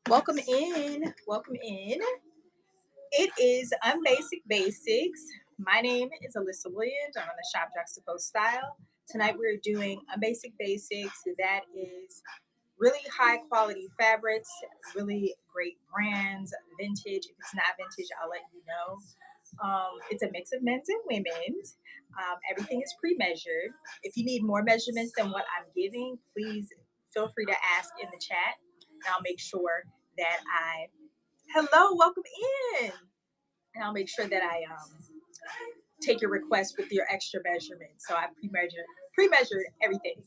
Welcome in. Welcome in. It is UNBASIC Basics. My name is Alyssa Williams. I'm on the Shop Juxtapost Style. Tonight we're doing UNBASIC Basics. That is really high quality fabrics, really great brands, vintage. If it's not vintage, I'll let you know. It's a mix of men's and women's. Everything is pre-measured. If you need more measurements than what I'm giving, please feel free to ask in the chat. And I'll make sure that hello, welcome in. And I'll make sure that I take your request with your extra measurements. So I pre-measured everything.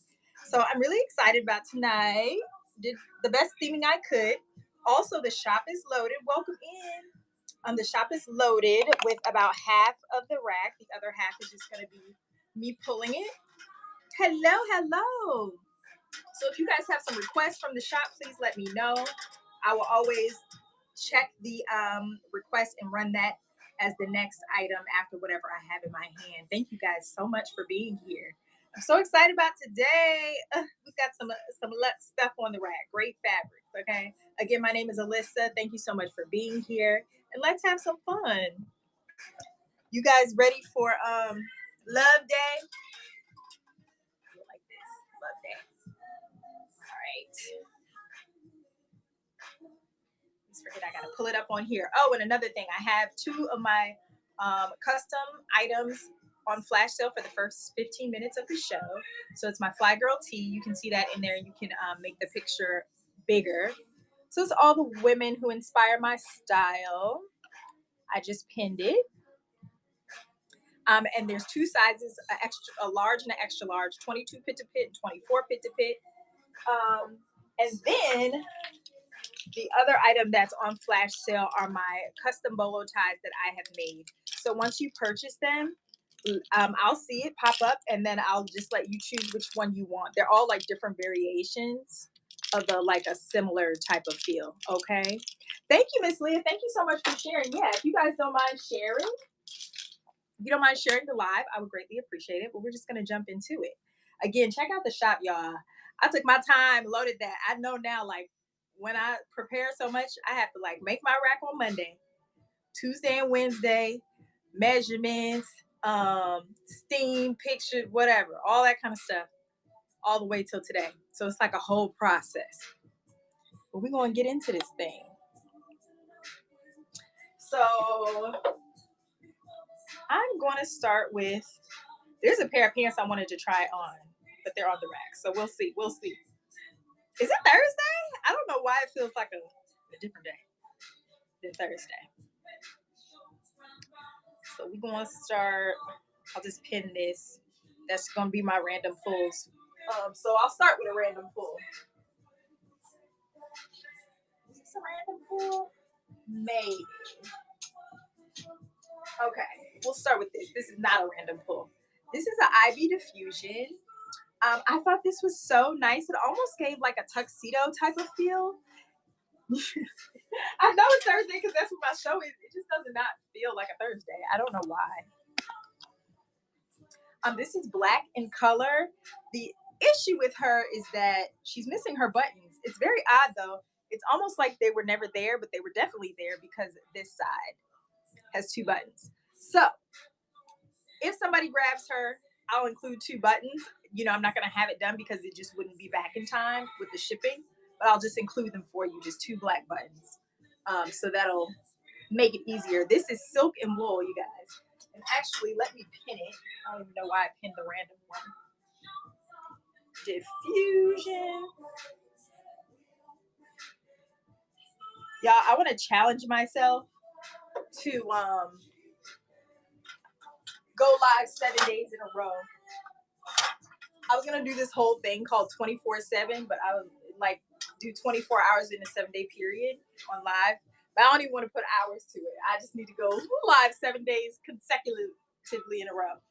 So I'm really excited about tonight. Did the best theming I could. Also, the shop is loaded. Welcome in. The shop is loaded with about half of the rack. The other half is just going to be me pulling it. Hello, hello. So if you guys have some requests from the shop, please let me know. I will always check the request and run that as the next item after whatever I have in my hand. Thank you guys so much for being here. I'm so excited about today. We've got some stuff on the rack. Great fabrics, okay? Again, my name is Alyssa. Thank you so much for being here. And let's have some fun. You guys ready for Love Day? I feel like this. Love Day. All right. Let's forget I gotta pull it up on here. Oh, and another thing, I have two of my custom items on flash sale for the first 15 minutes of the show. So it's my Fly Girl tee. You can see that in there. You can make the picture bigger. So it's all the women who inspire my style. I just pinned it. And there's two sizes, a large and an extra large, 22 pit to pit, 24 pit to pit. And then the other item that's on flash sale are my custom bolo ties that I have made. So once you purchase them, I'll see it pop up and then I'll just let you choose which one you want. They're all like different variations of a similar type of feel. Okay. Thank you, Miss Leah. Thank you so much for sharing. Yeah, if you guys don't mind sharing, if you don't mind sharing the live, I would greatly appreciate it. But we're just gonna jump into it. Again, check out the shop, y'all. I took my time, loaded that. I know now, like when I prepare so much, I have to like make my rack on Monday, Tuesday and Wednesday, measurements, steam, picture, whatever, all that kind of stuff, all the way till today. So it's like a whole process. But we're gonna get into this thing. So I'm gonna start with, there's a pair of pants I wanted to try on, but they're on the rack. So we'll see. We'll see. Is it Thursday? I don't know why it feels like a different day than Thursday. So we're going to start. I'll just pin this. That's going to be my random pulls. So I'll start with a random pull. Is this a random pull? Maybe. Okay, we'll start with this. This is not a random pull. This is an Ivy Diffusion. I thought this was so nice. It almost gave like a tuxedo type of feel. I know it's Thursday because that's what my show is. It just does not feel like a Thursday. I don't know why. This is black in color. The issue with her is that she's missing her buttons. It's very odd though. It's almost like they were never there, but they were definitely there because this side has two buttons. So if somebody grabs her, I'll include two buttons. I'm not going to have it done because it just wouldn't be back in time with the shipping, but I'll just include them for you, just two black buttons. So that'll make it easier. This is silk and wool, you guys. And actually, let me pin it. I don't even know why I pinned the random one. Diffusion. Y'all, I want to challenge myself to go live 7 days in a row. I was going to do this whole thing called 24/7, but I would like do 24 hours in a 7-day period on live. But I don't even want to put hours to it. I just need to go live 7 days consecutively in a row.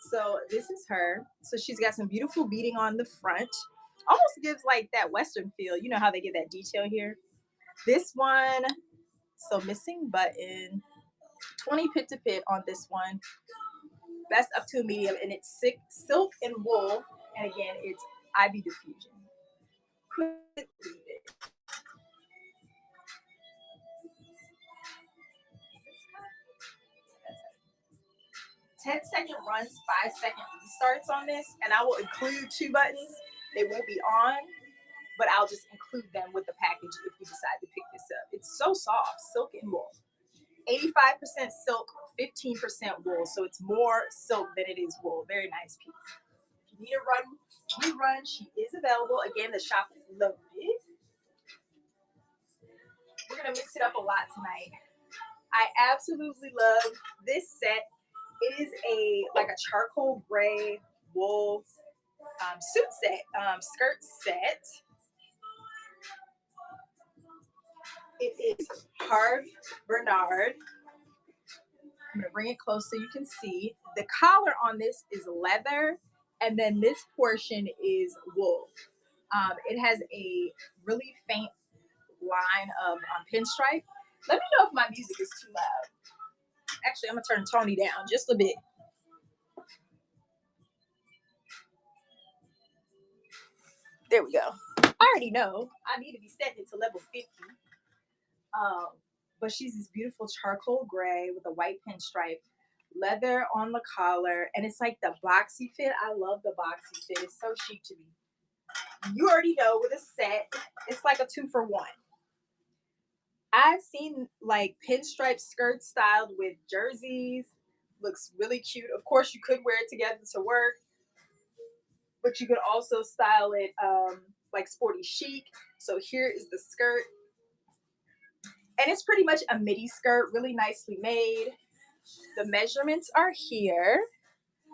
So this is her. So she's got some beautiful beading on the front. Almost gives like that Western feel. You know how they get that detail here? This one, so missing button, 20 pit to pit on this one. Best up to a medium, and it's silk and wool. And again, it's IB diffusion. 10-second runs, 5-second restarts on this, and I will include 2 buttons. They won't be on, but I'll just include them with the package if you decide to pick this up. It's so soft, silk and wool. 85% silk, 15% wool, so it's more silk than it is wool. Very nice piece. If you need a rerun, she is available. Again, the shop is loaded. We're gonna mix it up a lot tonight. I absolutely love this set. It is like a charcoal gray wool suit set, skirt set. It is Harv Bernard. I'm gonna bring it close so you can see. The collar on this is leather, and then this portion is wool. It has a really faint line of pinstripe. Let me know if my music is too loud. Actually, I'm gonna turn Tony down just a bit. There we go. I already know I need to be setting it to level 50. But she's this beautiful charcoal gray with a white pinstripe, leather on the collar, and it's like the boxy fit. I love the boxy fit. It's so chic to me. You already know with a set, it's like a 2-for-1. I've seen like pinstripe skirts styled with jerseys. Looks really cute. Of course, you could wear it together to work, but you could also style it like sporty chic. So here is the skirt. And it's pretty much a midi skirt, really nicely made. The measurements are here.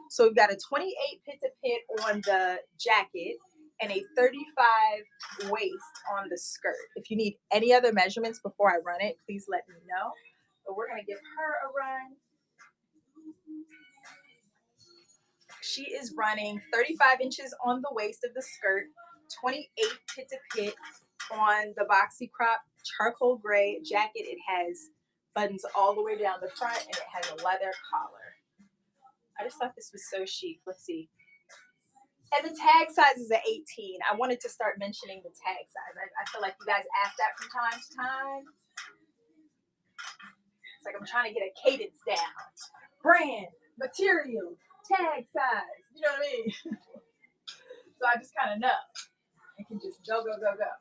So we've got a 28 pit to pit on the jacket and a 35 waist on the skirt. If you need any other measurements before I run it, please let me know. But we're gonna give her a run. She is running 35 inches on the waist of the skirt, 28 pit to pit on the boxy crop charcoal gray jacket. It has buttons all the way down the front, and it has a leather collar. I just thought this was so chic. Let's see. And the tag size is an 18. I wanted to start mentioning the tag size. I feel like you guys ask that from time to time. It's like I'm trying to get a cadence down. Brand, material, tag size. You know what I mean? So I just kind of know. I can just go, go, go, go.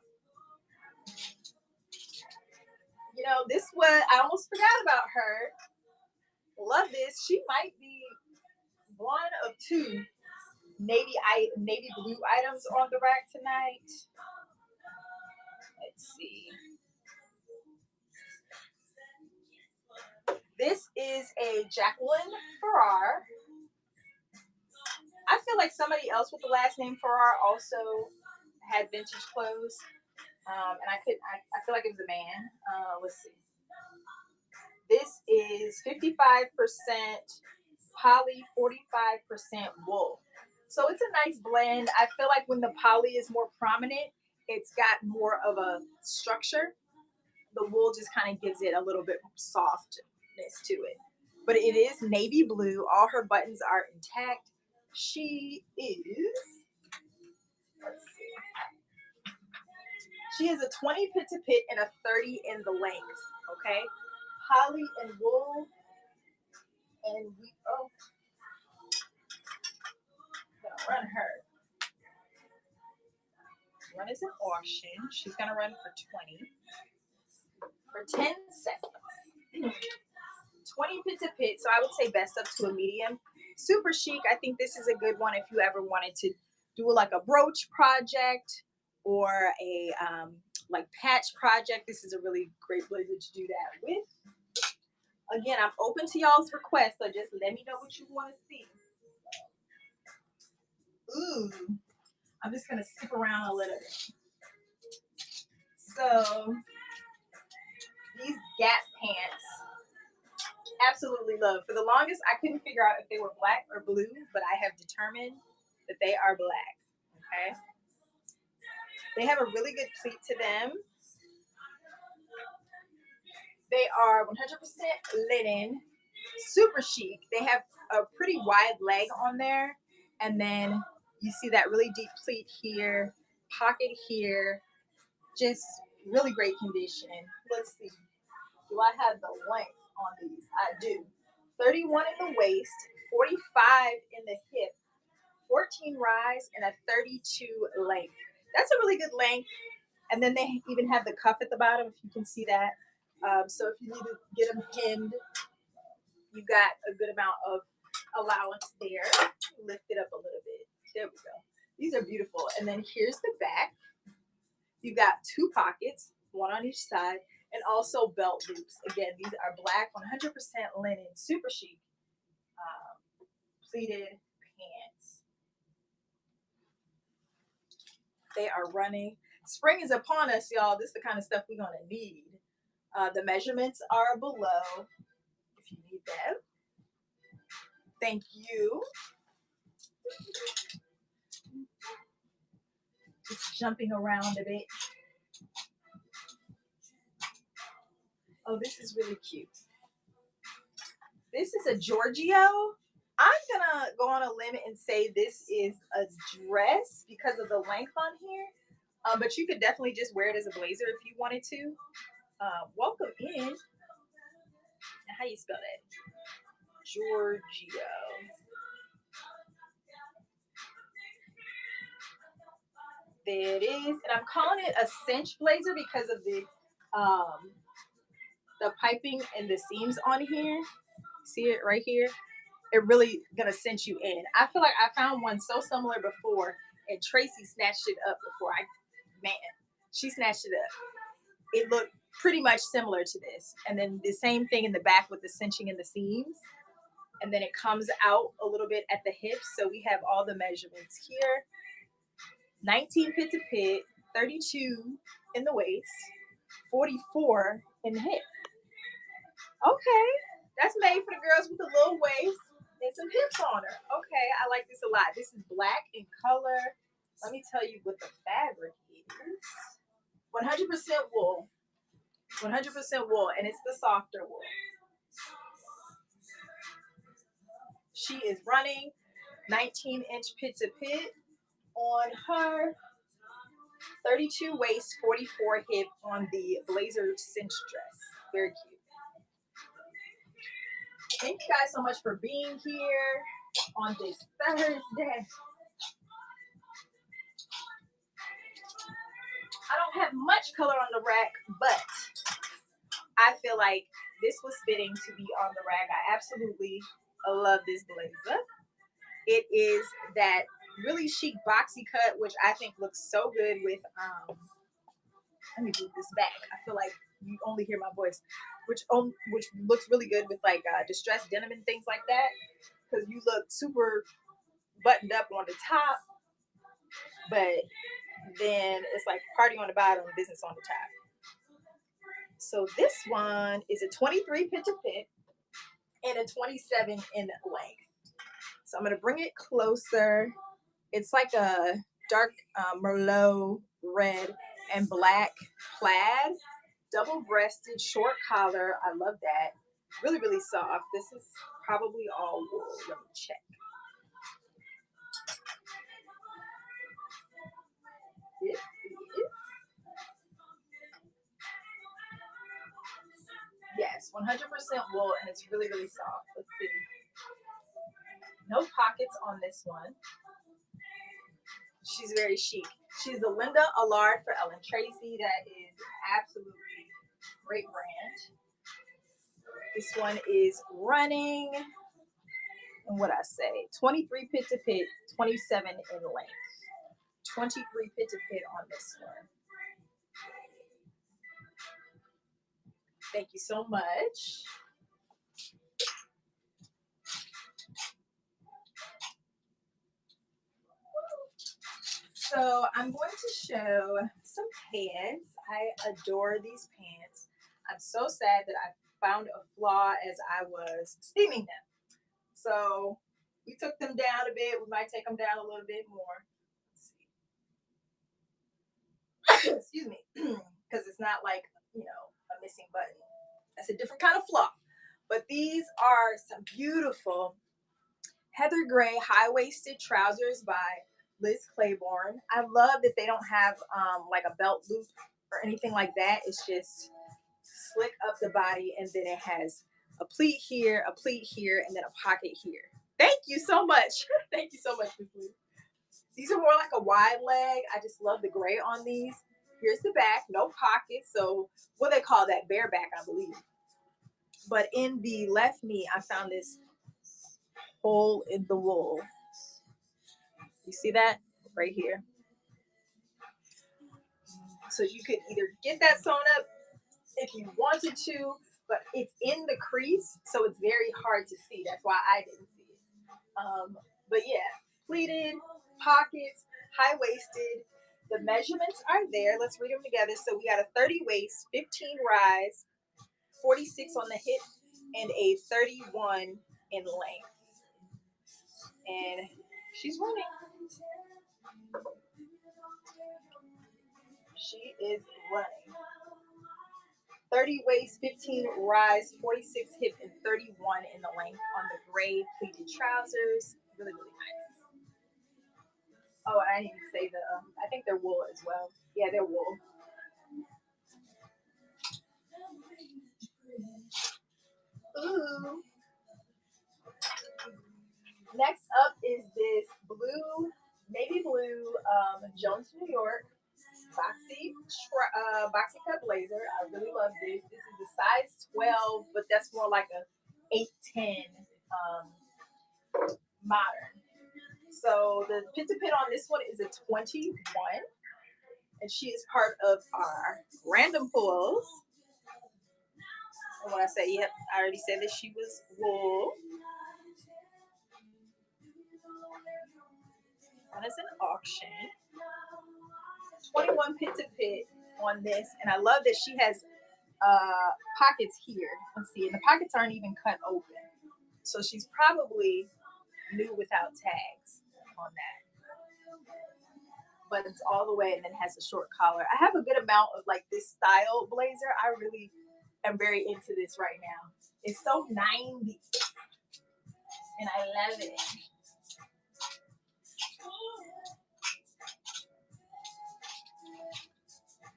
You know, this one, I almost forgot about her. Love this. She might be one of 2 navy blue items on the rack tonight. Let's see. This is a Jacqueline Farrar. I feel like somebody else with the last name Farrar also had vintage clothes. And I feel like it was a man. Let's see. This is 55% poly, 45% wool. So it's a nice blend. I feel like when the poly is more prominent, it's got more of a structure. The wool just kind of gives it a little bit softness to it. But it is navy blue. All her buttons are intact. She is, let's see. She is a 20 pit to pit and a 30 in the length. Okay. Poly and wool. And we, oh, gonna run her. Run is an auction. She's gonna run for 20 for 10 seconds. 20 pit to pit, so I would say best up to a medium. Super chic. I think this is a good one if you ever wanted to do like a brooch project or a like patch project. This is a really great blazer to do that with. Again, I'm open to y'all's requests, so just let me know what you want to see. Ooh, I'm just gonna skip around a little bit. So these Gap pants, absolutely love. For the longest, I couldn't figure out if they were black or blue, but I have determined that they are black. Okay. They have a really good pleat to them. They are 100% linen, super chic. They have a pretty wide leg on there. And then you see that really deep pleat here, pocket here, just really great condition. Let's see. Do I have the length on these? I do. 31 in the waist, 45 in the hip, 14 rise, and a 32 length. That's a really good length. And then they even have the cuff at the bottom, if you can see that. So if you need to get them hemmed, you got a good amount of allowance there. Lift it up a little bit. There we go. These are beautiful. And then here's the back. You got two pockets, one on each side, and also belt loops. Again, these are black, 100% linen, super chic, pleated pants. They are running. Spring is upon us, y'all. This is the kind of stuff we're going to need. The measurements are below if you need them. Thank you. Just jumping around a bit. Oh, this is really cute. This is a Giorgio. I'm gonna go on a limb and say this is a dress because of the length on here. But you could definitely just wear it as a blazer if you wanted to. Welcome in. Now, how you spell that? Giorgio. There it is. And I'm calling it a cinch blazer because of the piping and the seams on here. See it right here? It really gonna cinch you in. I feel like I found one so similar before, and Tracy snatched it up before. She snatched it up. It looked pretty much similar to this. And then the same thing in the back with the cinching in the seams. And then it comes out a little bit at the hips. So we have all the measurements here. 19 pit to pit, 32 in the waist, 44 in the hip. Okay, that's made for the girls with a little waist and some hips on her. Okay, I like this a lot. This is black in color. Let me tell you what the fabric is. 100% wool. 100% wool, and it's the softer wool. She is running 19-inch pit to pit on her, 32 waist, 44 hip on the blazer cinch dress. Very cute. Thank you guys so much for being here on this Thursday. I don't have much color on the rack, but I feel like this was fitting to be on the rack. I absolutely love this blazer. It is that really chic boxy cut, which I think looks so good with, let me move this back. I feel like you only hear my voice, which looks really good with like distressed denim and things like that, because you look super buttoned up on the top, but then it's like party on the bottom, business on the top. So this one is a 23 pit to pit and a 27 in length. So I'm going to bring it closer. It's like a dark Merlot red and black plaid, double-breasted, short collar. I love that. Really, really soft. This is probably all wool. Let me check. This is. Yes, 100% wool, and it's really, really soft. Let's see. No pockets on this one. She's very chic. She's the Linda Allard for Ellen Tracy. That is absolutely great brand. This one is running, and what I say, 23 pit to pit, 27 in length. 23 pit to pit on this one. Thank you so much. So I'm going to show some pants. I adore these pants. I'm so sad that I found a flaw as I was steaming them. So we took them down a bit. We might take them down a little bit more. Excuse me, because it's not like, a missing button. That's a different kind of flaw. But these are some beautiful heather gray high-waisted trousers by Liz Claiborne. I love that they don't have like a belt loop or anything like that. It's just slick up the body, and then it has a pleat here, and then a pocket here. Thank you so much. Thank you so much, Ms. Liz. These are more like a wide leg. I just love the gray on these. Here's the back, no pockets. So what they call that, bareback, I believe. But in the left knee, I found this hole in the wool. You see that right here? So you could either get that sewn up if you wanted to, but it's in the crease, so it's very hard to see. That's why I didn't see it. But yeah, pleated, pockets, high-waisted. The measurements are there. Let's read them together. So we got a 30 waist, 15 rise, 46 on the hip, and a 31 in length. And she's running. She is running. 30 waist, 15 rise, 46 hip, and 31 in the length on the gray pleated trousers. Really, really nice. Oh, I didn't even say I think they're wool as well. Yeah, they're wool. Ooh. Next up is this blue, navy blue, Jones, New York, boxy cut blazer. I really love this. This is a size 12, but that's more like a 8-10 modern. So the pin to pin on this one is a 21, and she is part of our random pulls. And when I say, yep, I already said that she was wool. One is an auction. 21 pin to pin on this, and I love that she has pockets here. Let's see, and the pockets aren't even cut open, so she's probably new without tags on that. But it's all the way, and then has a short collar. I have a good amount of like this style blazer. I really am very into this right now. It's so 90s, and I love it.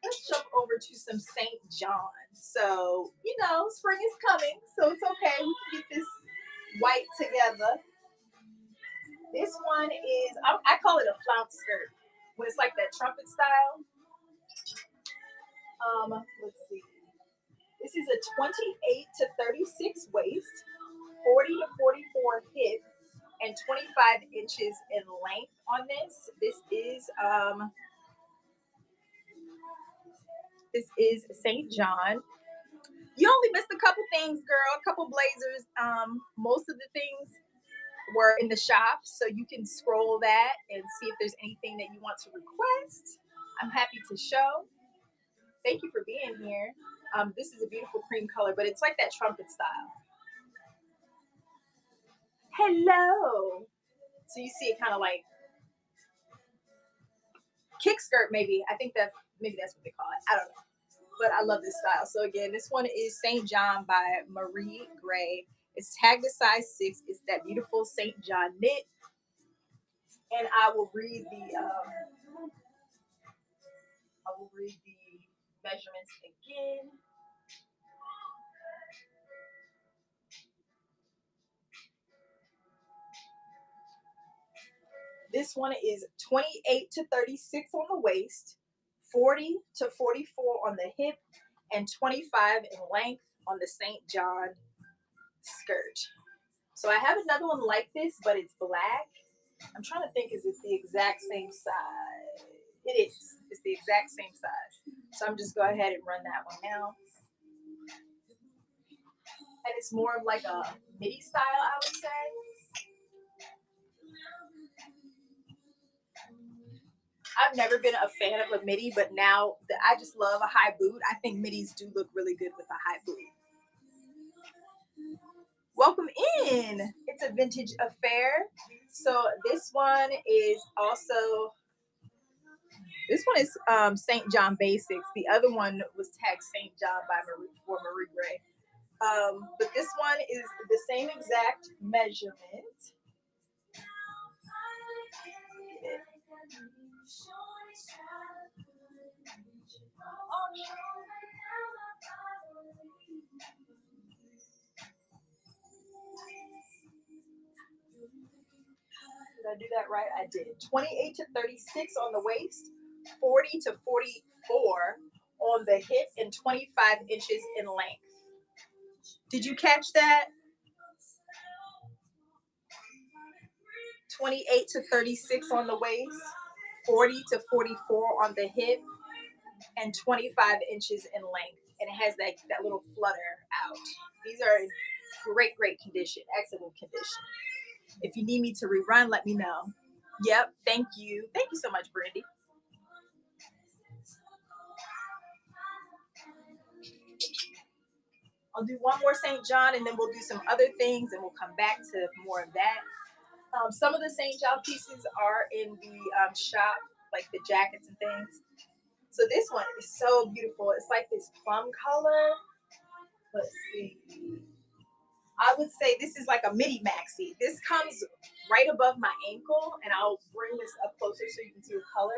Let's jump over to some St. John. So, spring is coming, so it's okay. We can get this white together. This one is, I call it a flounce skirt, when it's like that trumpet style. Let's see. This is a 28 to 36 waist, 40 to 44 hip, and 25 inches in length on this. This is St. John. You only missed a couple things, girl. A couple blazers. Most of the things were in the shop, so you can scroll that and see if there's anything that you want to request. I'm happy to show. Thank you for being here. This is a beautiful cream color, but it's like that trumpet style. Hello. So you see it kind of like kick skirt, maybe. I think that's what they call it. I don't know. But I love this style. So again, this one is St. John by Marie Gray. It's tagged to size 6. It's that beautiful St. John knit. And I will read the measurements again. This one is 28 to 36 on the waist, 40 to 44 on the hip, and 25 in length on the St. John skirt. So I have another one like this, but it's black. I'm trying to think, is it the exact same size? It is. It's the exact same size. So I'm just go ahead and run that one now. And it's more of like a midi style, I would say. I've never been a fan of a midi, but now I just love a high boot. I think midis do look really good with a high boot. welcome in. It's a vintage affair. So this one is also, this one is St. John Basics. The other one was tagged St. John by Marie Gray. But this one is the same exact measurement. Did I do that right? I did. 28 to 36 on the waist, 40 to 44 on the hip, and 25 inches in length. Did you catch that? 28 to 36 on the waist, 40 to 44 on the hip, and 25 inches in length. And it has that little flutter out. These are in great condition, excellent condition. If you need me to rerun, let me know. Yep, thank you. Thank you so much, Brandy. I'll do one more St. John, and then we'll do some other things, and we'll come back to more of that. Some of the St. John pieces are in the shop, like the jackets and things. So this one is so beautiful. It's like this plum color. Let's see. I would say this is like a midi maxi. This comes right above my ankle, and I'll bring this up closer so you can see the color.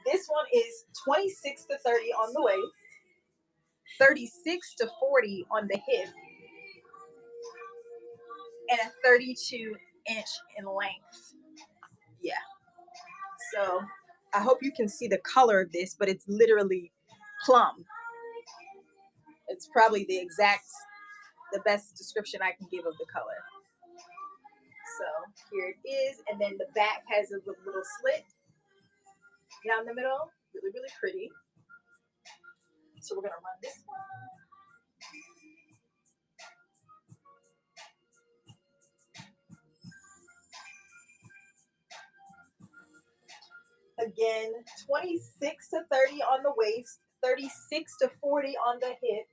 This one is 26 to 30 on the waist, 36 to 40 on the hip, and a 32 inch in length. Yeah. So I hope you can see the color of this, but it's literally plum. It's probably the best description I can give of the color. So here it is. And then the back has a little slit down the middle. Really pretty. So we're going to run this one. Again, 26 to 30 on the waist, 36 to 40 on the hip,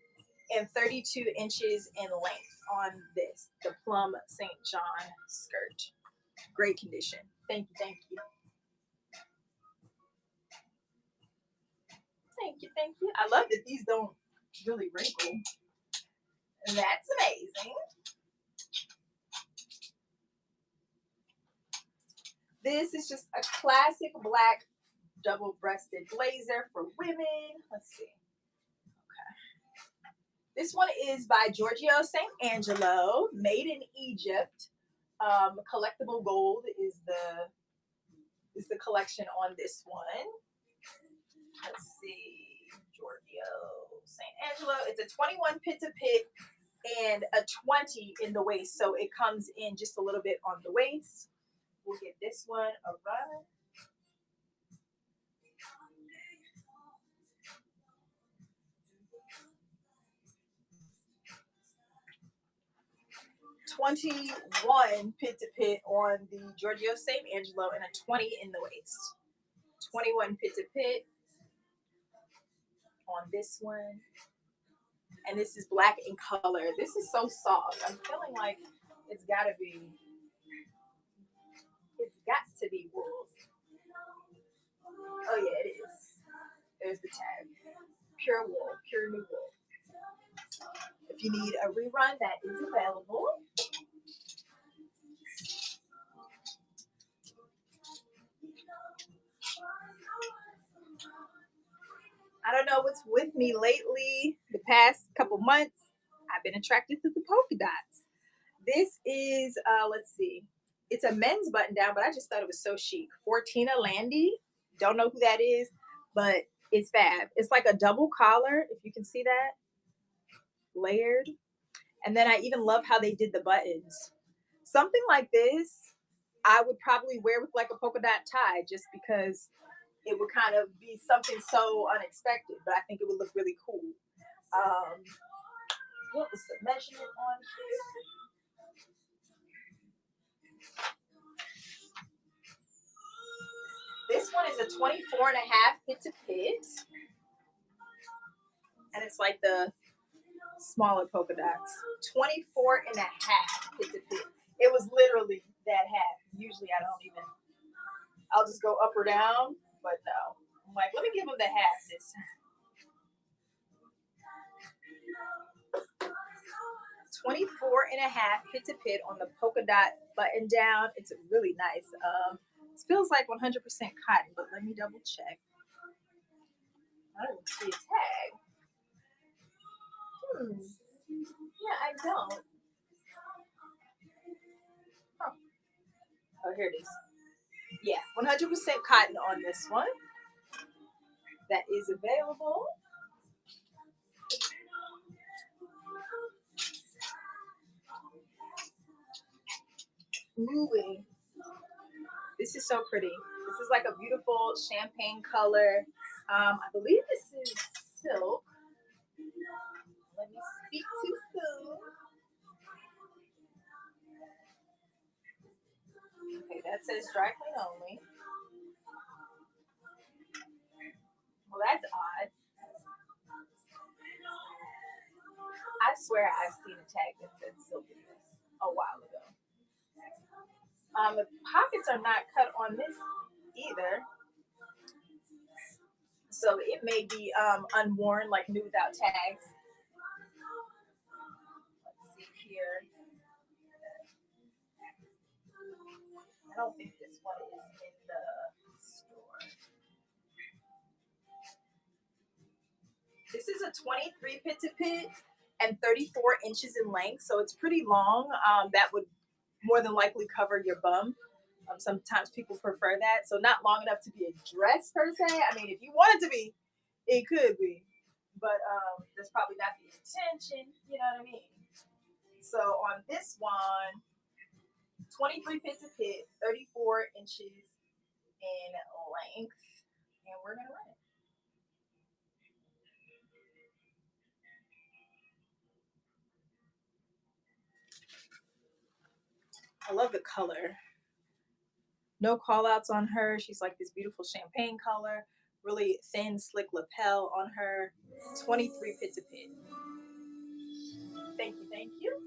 and 32 inches in length on this, the plum St. John skirt. Great condition. Thank you. Thank you. I love that these don't really wrinkle. And that's amazing. This is just a classic black double-breasted blazer for women. Let's see. Okay. This one is by Giorgio St. Angelo, made in Egypt. Collectible gold is the collection on this one. Let's see. Giorgio St. Angelo. It's a 21 pit to pit and a 20 in the waist. So it comes in just a little bit on the waist. We'll give this one a run. $21 pit to pit on the Giorgio St. Angelo and a 20 in the waist. 21 pit to pit on this one. And this is black in color. This is so soft. I'm feeling like it's got to be wool. Oh yeah, it is. There's the tag. Pure wool, pure new wool. If you need a rerun, that is available. I don't know what's with me lately. The past couple months, I've been attracted to the polka dots. This is, let's see. It's a men's button down, but I just thought it was so chic. Fortina Landi. Don't know who that is, but it's fab. It's like a double collar, if you can see that. Layered. And then I even love how they did the buttons. Something like this, I would probably wear with like a polka dot tie just because it would kind of be something so unexpected, but I think it would look really cool. What was the measurement on here? This one is a 24 and a half pit to pit. And it's like the smaller polka dots. 24 and a half pit to pit. It was literally that half. Usually I don't even, I'll just go up or down, but no. I'm like, let me give them the half this time. 24 and a half pit to pit on the polka dot button down. It's really nice. It feels like 100% cotton, but let me double check. I don't see a tag. Yeah, I don't. Oh, here it is. Yeah, 100% cotton on this one. That is available. Moving. This is so pretty. This is like a beautiful champagne color. I believe this is silk. Let me speak too soon. Okay, that says dry clean only. Well, that's odd. I swear I've seen a tag that said silk a while ago. The pockets are not cut on this either. So it may be unworn, like new without tags. Let's see here. I don't think this one is in the store. This is a 23 pit to pit and 34 inches in length, so it's pretty long. That would more than likely cover your bum. Sometimes people prefer that, so not long enough to be a dress per se. I mean, if you want it to be, it could be, but that's probably not the intention. You know what I mean? So on this one, 23 pit to pit, 34 inches in length, and we're gonna run it. I love the color. No call outs on her. She's like this beautiful champagne color, really thin, slick lapel on her. 23 pit to pit. Thank you, thank you.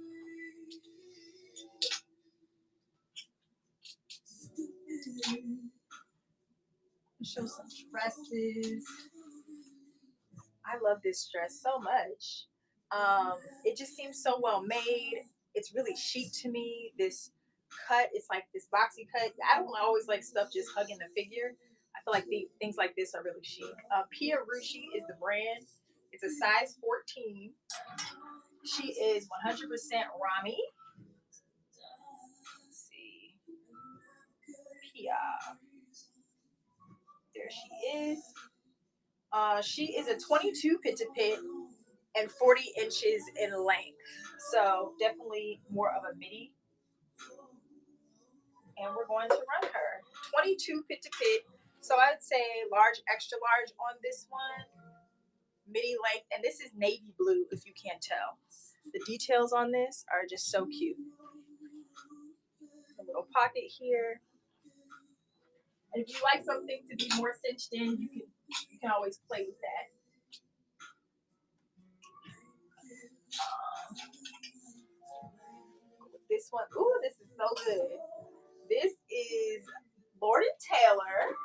Show some dresses. I love this dress so much. It just seems so well made. It's really chic to me. This cut, it's like this boxy cut. I don't always like stuff just hugging the figure. I feel like things like this are really chic. Pia Rucci is the brand. It's a size 14. She is 100% Rami. Let's see. Pia. There she is. She is a 22 pit to pit and 40 inches in length. So definitely more of a midi. And we're going to run her. 22 pit to pit. So I would say large, extra large on this one. Midi length. And this is navy blue, if you can't tell. The details on this are just so cute. A little pocket here. And if you like something to be more cinched in, you can always play with that. This one, ooh, this is so good. This is Lord & Taylor,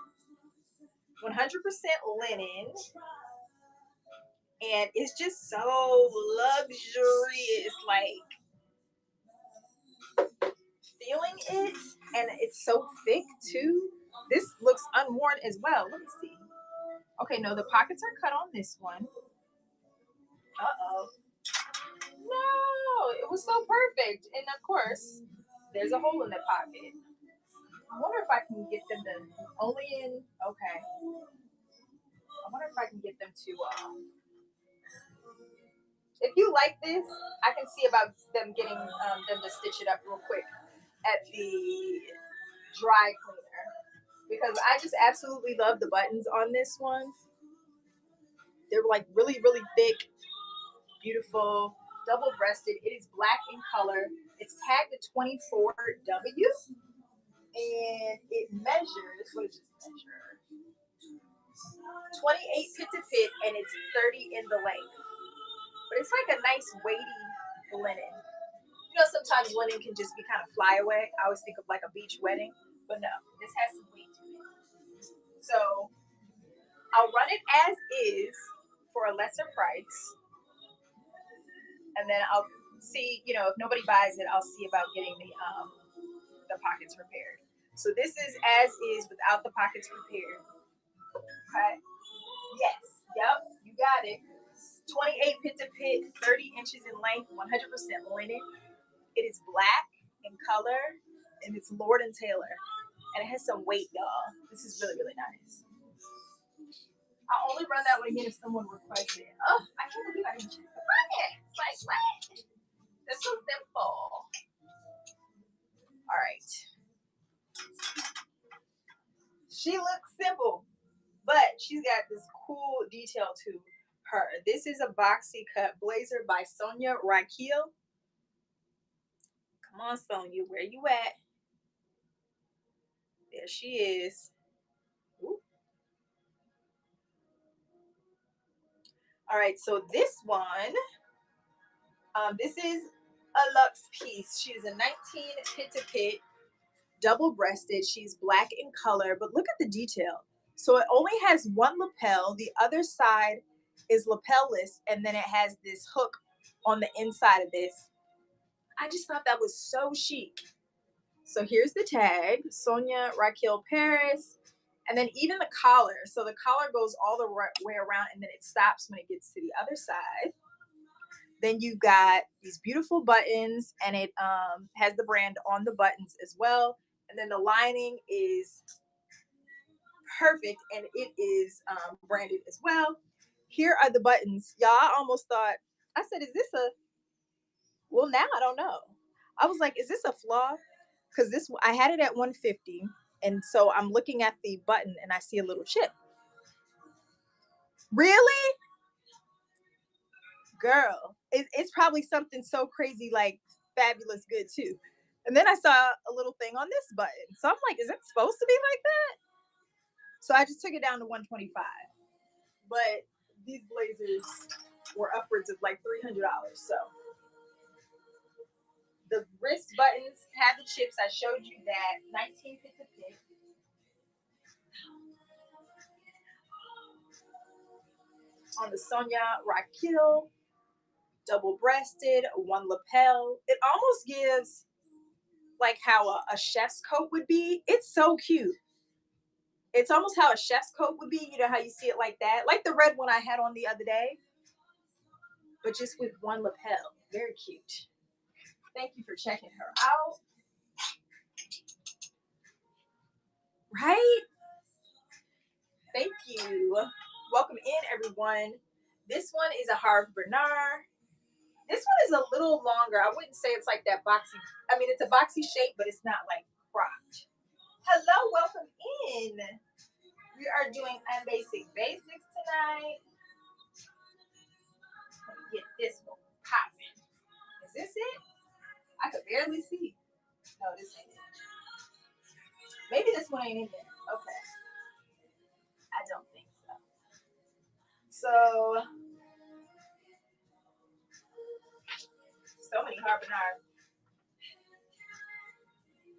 100% linen, and it's just so luxurious, like feeling it, and it's so thick too. This looks unworn as well. Let me see. Okay, no, the pockets are cut on this one. Uh-oh. No, it was so perfect. And of course, there's a hole in the pocket. I wonder if I can get them to only in, okay. I wonder if I can get them to, if you like this, I can see about them getting them to stitch it up real quick at the dry cleaner. Because I just absolutely love the buttons on this one. They're like really, really thick, beautiful, double-breasted. It is black in color. It's tagged to 24W. And it measures, what does this measure? 28 pit to pit, and it's 30 in the length. but it's like a nice weighty linen. You know, sometimes linen can just be kind of fly away. I always think of like a beach wedding, but no, this has some weight to it. So I'll run it as is for a lesser price, and then I'll see, you know, if nobody buys it, I'll see about getting the pockets repaired. So this is as is without the pockets repaired. Okay. Yes. Yep. You got it. 28 pit to pit, 30 inches in length, 100% linen. It is black in color, and it's Lord and Taylor, and it has some weight, y'all. This is really, really nice. I'll only run that one again if someone requests it. Oh, I can't believe I didn't check the pockets. Like, what? That's so simple. All right. She looks simple, but she's got this cool detail to her. This is a boxy cut blazer by Sonia Raquel. Come on, Sonia, where you at? There she is. Ooh. All right, so this one, this is a luxe piece. She is a 19 pit to pit, double breasted. She's black in color, but look at the detail. So it only has one lapel. The other side is lapelless, and then it has this hook on the inside of this. I just thought that was so chic. So here's the tag, Sonia Raquel Paris. And then even the collar. So the collar goes all the way around, and then it stops when it gets to the other side. Then you got these beautiful buttons, and it has the brand on the buttons as well. And then the lining is perfect, and it is branded as well. Here are the buttons. Y'all, I almost thought, I said, is this a, well, now I don't know. I was like, is this a flaw? Because this, I had it at 150, and so I'm looking at the button and I see a little chip. Really? Girl, it's probably something so crazy like fabulous good too. And then I saw a little thing on this button. So I'm like, is it supposed to be like that? So I just took it down to 125. But these blazers were upwards of like $300. So the wrist buttons have the chips. I showed you that. 19 pit to pit. On the Sonia Raquel, double breasted, one lapel. It almost gives like how a chef's coat would be. It's so cute. It's almost how a chef's coat would be. You know how you see it like that? Like the red one I had on the other day, but just with one lapel. Very cute. Thank you for checking her out. Right? Thank you. Welcome in, everyone. This one is a Harve Bernard. This one is a little longer. I wouldn't say it's like that boxy. I mean, it's a boxy shape, but it's not like cropped. Hello, welcome in. We are doing UNBASIC basics tonight. Let me get this one popping. Is this it? I could barely see. No, this ain't it. Maybe this one ain't in there. Okay. I don't think so. So many Harve Bernard.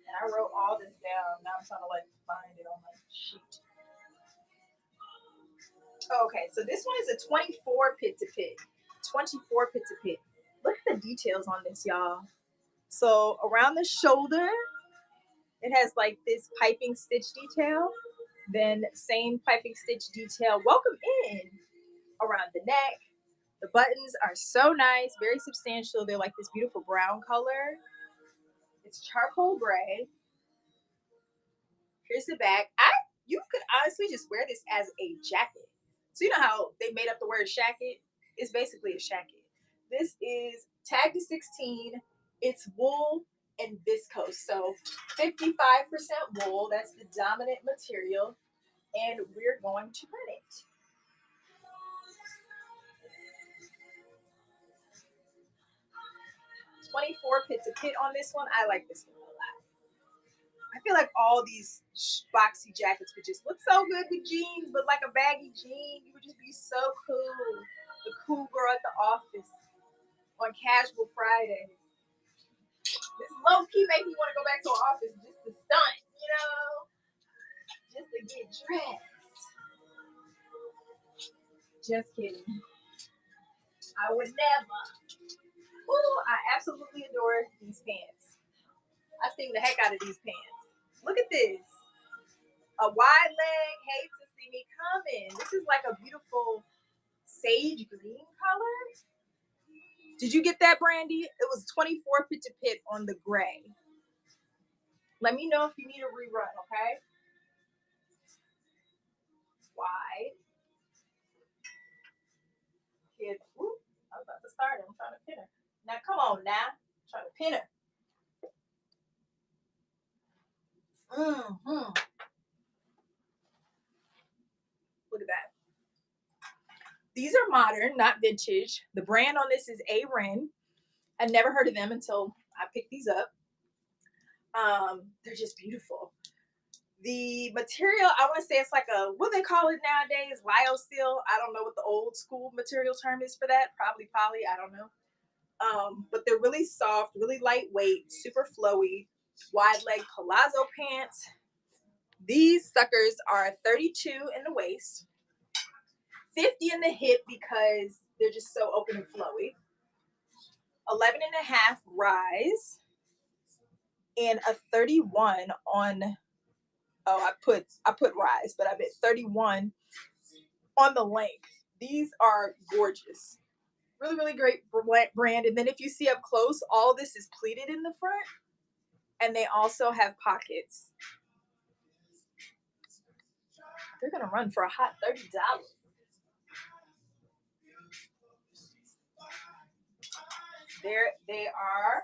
And I wrote all this down. Now I'm trying to like find it on my sheet. Okay, so this one is a 24 pit to pit. 24 pit to pit. Look at the details on this, y'all. So around the shoulder, it has like this piping stitch detail. Then same piping stitch detail. Welcome in. Around the neck. The buttons are so nice, very substantial. They're like this beautiful brown color. It's charcoal gray. Here's the back. You could honestly just wear this as a jacket. So you know how they made up the word shacket? It's basically a shacket. This is tagged to 16. It's wool and viscose. So 55% wool, that's the dominant material. And we're going to print it. $24 pit to pit on this one. I like this one a lot. I feel like all these boxy jackets would just look so good with jeans, but like a baggy jean, you would just be so cool. the cool girl at the office on casual Fridays. This low key make me want to go back to an office just to stunt, you know, just to get dressed. Just kidding. I would never. Ooh, I absolutely adore these pants. I sing the heck out of these pants. Look at this. A wide leg, hate to see me coming. This is like a beautiful sage green color. Did you get that, Brandy? It was 24 pit to pit on the gray. Let me know if you need a rerun, okay? Wide. Kid. Ooh, I was about to start. I'm trying to pin her. Now, come on now. I'm trying to pin her. Mm-hmm. Look at that. These are modern, not vintage. The brand on this is A-Ren. I never heard of them until I picked these up. They're just beautiful. The material, I want to say it's like a, what do they call it nowadays? Lyocell. I don't know what the old school material term is for that. Probably poly. I don't know. But they're really soft, really lightweight, super flowy, wide leg palazzo pants. These suckers are 32 in the waist, 50 in the hip because they're just so open and flowy, 11 and a half rise, and a 31 on, oh, I put rise, but I bet 31 on the length. These are gorgeous. Really, really great brand. And then if you see up close, all this is pleated in the front. And they also have pockets. They're going to run for a hot $30. There they are.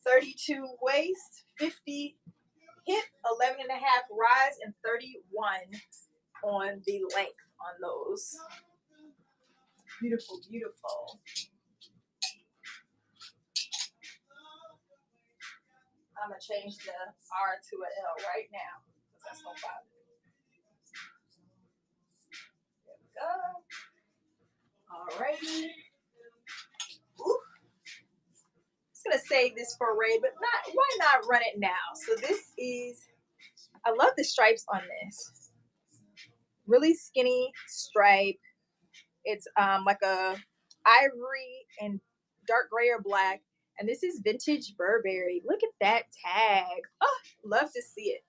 32 waist, 50 hip, 11 and a half rise, and 31 on the length on those. Beautiful, beautiful. I'm going to change the R to an L right now because that's no problem. There we go. All righty. Just going to save this for Ray, but why not run it now? So this is, I love the stripes on this. Really skinny stripe. It's like a ivory and dark gray or black. And this is vintage Burberry. Look at that tag. Oh, love to see it.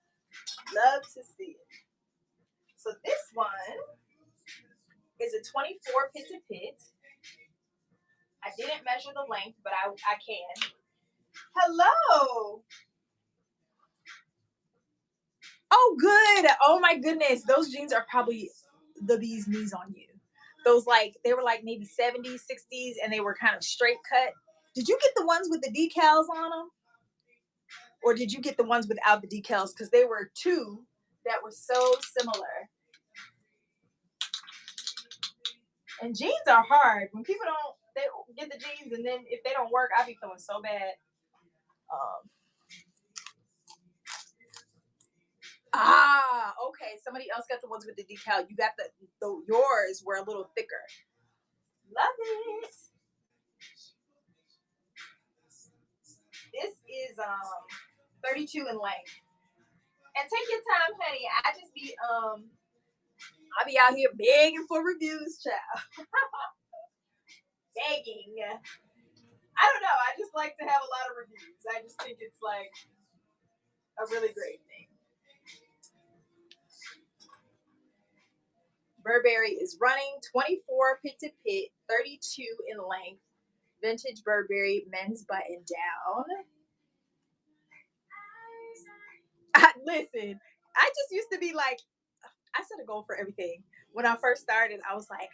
Love to see it. So this one is a 24 pit to pit. I didn't measure the length, but I can. Hello. Oh, good. Oh my goodness. Those jeans are probably the bee's knees on you. Those they were like maybe 70s, 60s, and they were kind of straight cut. Did you get the ones with the decals on them? Or did you get the ones without the decals? Because they were two that were so similar. And jeans are hard. When people they get the jeans and then if they don't work, I be feeling so bad. Okay. Somebody else got the ones with the decal. You got yours were a little thicker. Love it. This is 32 in length. And take your time, honey. I just be I be out here begging for reviews, child. Begging. I don't know. I just like to have a lot of reviews. I just think it's like a really great thing. Burberry is running 24 pit to pit, 32 in length. Vintage Burberry men's button down. Listen, I just used to be like, I set a goal for everything. When I first started, I was like,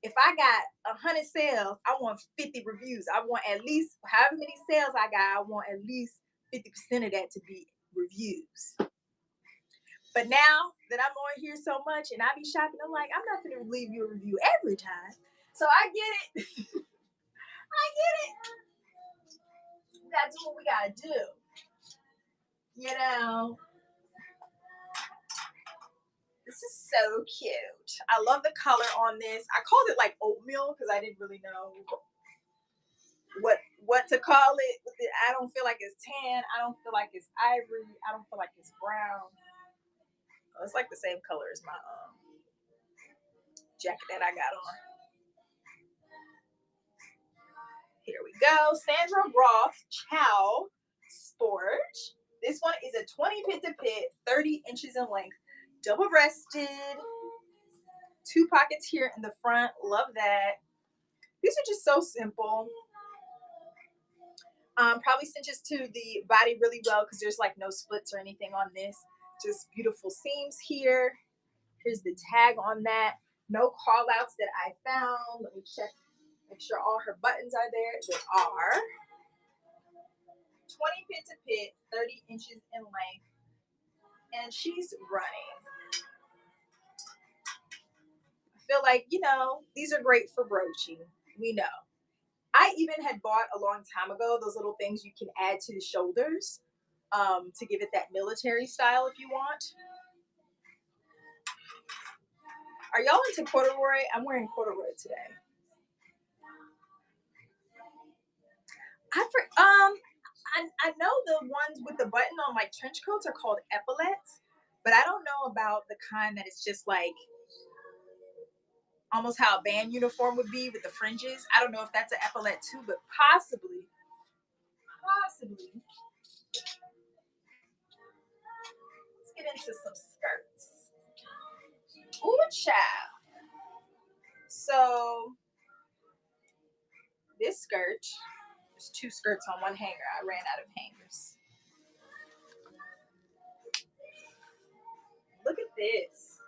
if I got 100 sales, I want 50 reviews. I want at least however many sales I got, I want at least 50% of that to be reviews. But now that I'm on here so much and I be shopping, I'm like, I'm not going to leave you a review every time. So I get it. I get it. We got to do what we got to do. You know. This is so cute. I love the color on this. I called it like oatmeal because I didn't really know what to call it. I don't feel like it's tan. I don't feel like it's ivory. I don't feel like it's brown. Oh, it's like the same color as my jacket that I got on. Here we go. Sandra Roth Chow Sport. This one is a 20 pit to pit, 30 inches in length, double breasted, 2 pockets here in the front. Love that. These are just so simple. Probably cinches to the body really well because there's like no splits or anything on this. Just beautiful seams here. Here's the tag on that. No call outs that I found. Let me check, make sure all her buttons are there. They are. 20 pit to pit, 30 inches in length. And she's running. I feel like, you know, these are great for broaching. We know. I even had bought a long time ago those little things you can add to the shoulders to give it that military style if you want. Are y'all into corduroy? I'm wearing corduroy today. I know the ones with the button on like trench coats are called epaulets, but I don't know about the kind that it's just like almost how a band uniform would be with the fringes. I don't know if that's an epaulette too, but possibly. Let's get into some skirts. Ooh, child. So this skirt, there's 2 skirts on one hanger. I ran out of hangers. Look at this.